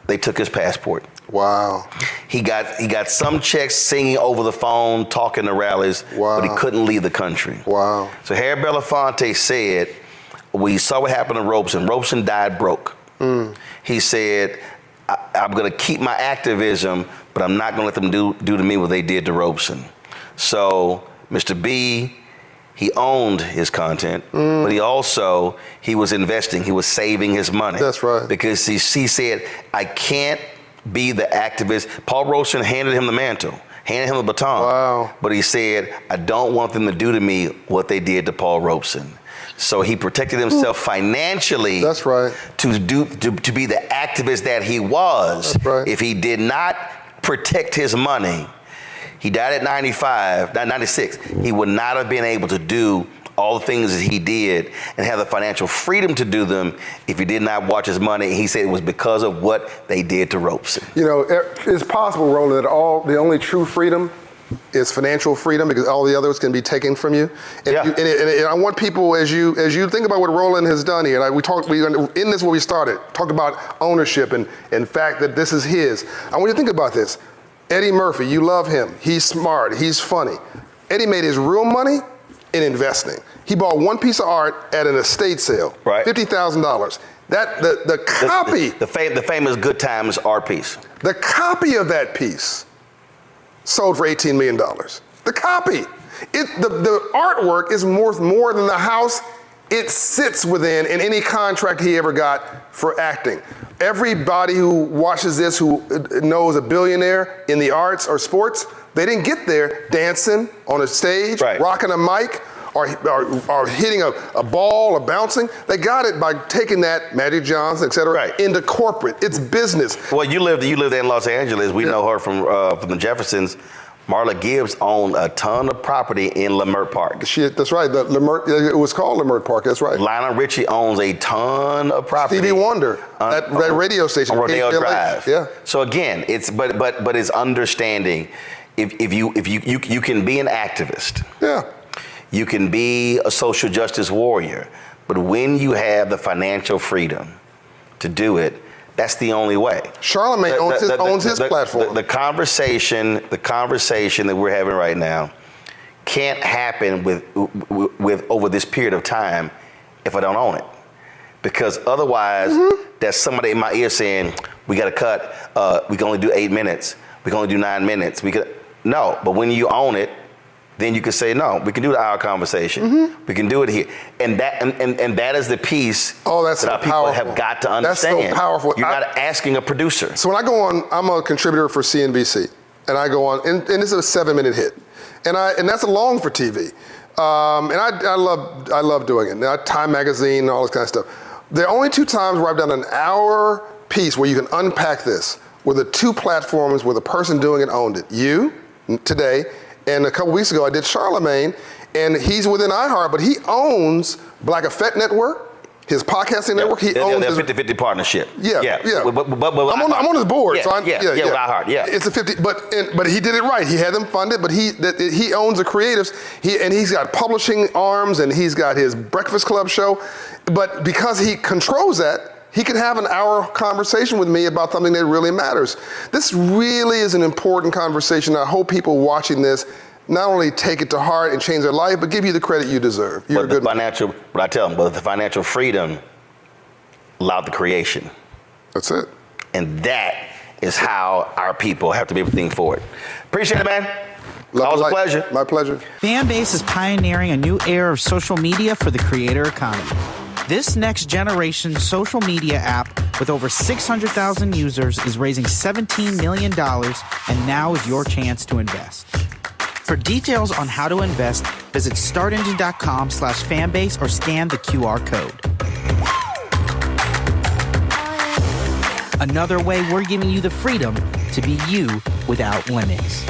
They took his passport. Wow. He got some checks singing over the phone, talking to rallies, wow. but he couldn't leave the country. Wow. So Harry Belafonte said, we saw what happened to Robeson. Robeson died broke. He said, I'm going to keep my activism, but I'm not going to let them do to me what they did to Robeson. So Mr. B, he owned his content, but he was investing. He was saving his money. That's right. Because he said, I can't be the activist. Paul Robeson handed him the mantle, handed him the baton. Wow. But he said, I don't want them to do to me what they did to Paul Robeson. So he protected himself financially. That's right. To be the activist that he was. That's right. If he did not protect his money, he died at 96. He would not have been able to do all the things that he did and have the financial freedom to do them if he did not watch his money. He said it was because of what they did to Robeson. You know, it's possible, Roland, that the only true freedom is financial freedom, because all the others can be taken from you. And, and I want people, as you think about what Roland has done here, and in this where we started, talked about ownership and fact that this is his. I want you to think about this. Eddie Murphy, you love him. He's smart, he's funny. Eddie made his real money in investing. He bought one piece of art at an estate sale, right? $50,000. That the copy, the famous Good Times art piece. The copy of that piece sold for $18 million. The copy. The artwork is worth more than the house it sits within in any contract he ever got for acting. Everybody who watches this who knows a billionaire in the arts or sports, they didn't get there dancing on a stage, right, rocking a mic, or hitting a ball or bouncing. They got it by taking that, Magic Johnson, et cetera, right, into corporate. It's business. Well, you lived in Los Angeles. We know her from the Jeffersons. Marla Gibbs owned a ton of property in Leimert Park. That's right. It was called Leimert Park. That's right. Lionel Richie owns a ton of property. Stevie Wonder at that radio station on Rodeo Drive. Yeah. So again, it's but it's understanding. If you can be an activist. Yeah. You can be a social justice warrior, but when you have the financial freedom to do it, that's the only way. Charlemagne owns his platform. The conversation that we're having right now can't happen with over this period of time if I don't own it, because otherwise, there's somebody in my ear saying we got to cut. We can only do 8 minutes. We can only do 9 minutes. No, but when you own it, then you can say, no, we can do the hour conversation. We can do it here. And that is the piece that our people have got to understand. That's so powerful. You're not asking a producer. So when I go on, I'm a contributor for CNBC, and I go on, and this is a 7-minute hit. And that's long for TV. And I love doing it. Now, Time Magazine and all this kind of stuff. There are only 2 times where I've done an hour piece where you can unpack this, where the 2 platforms where the person doing it owned it. You, today, And a couple weeks ago, I did Charlemagne, and he's within iHeart, but he owns Black Effect Network, his podcasting network. He owns a 50-50 partnership. Yeah. But I'm on his board. Yeah, so with iHeart. Yeah, it's a 50. But he did it right. He had them funded, but he owns the creatives. He's got publishing arms, and he's got his Breakfast Club show. But because he controls that, he can have an hour conversation with me about something that really matters. This really is an important conversation. I hope people watching this not only take it to heart and change their life, but give you the credit you deserve. You're a good man. But I tell them, but the financial freedom allowed the creation. That's it. And that is how our people have to be able to think forward. Appreciate it, man. Love Always a pleasure. My pleasure. Fanbase is pioneering a new era of social media for the creator economy. This next generation social media app with over 600,000 users is raising $17 million, and now is your chance to invest. For details on how to invest, visit startengine.com/fanbase or scan the QR code. Another way we're giving you the freedom to be you without limits.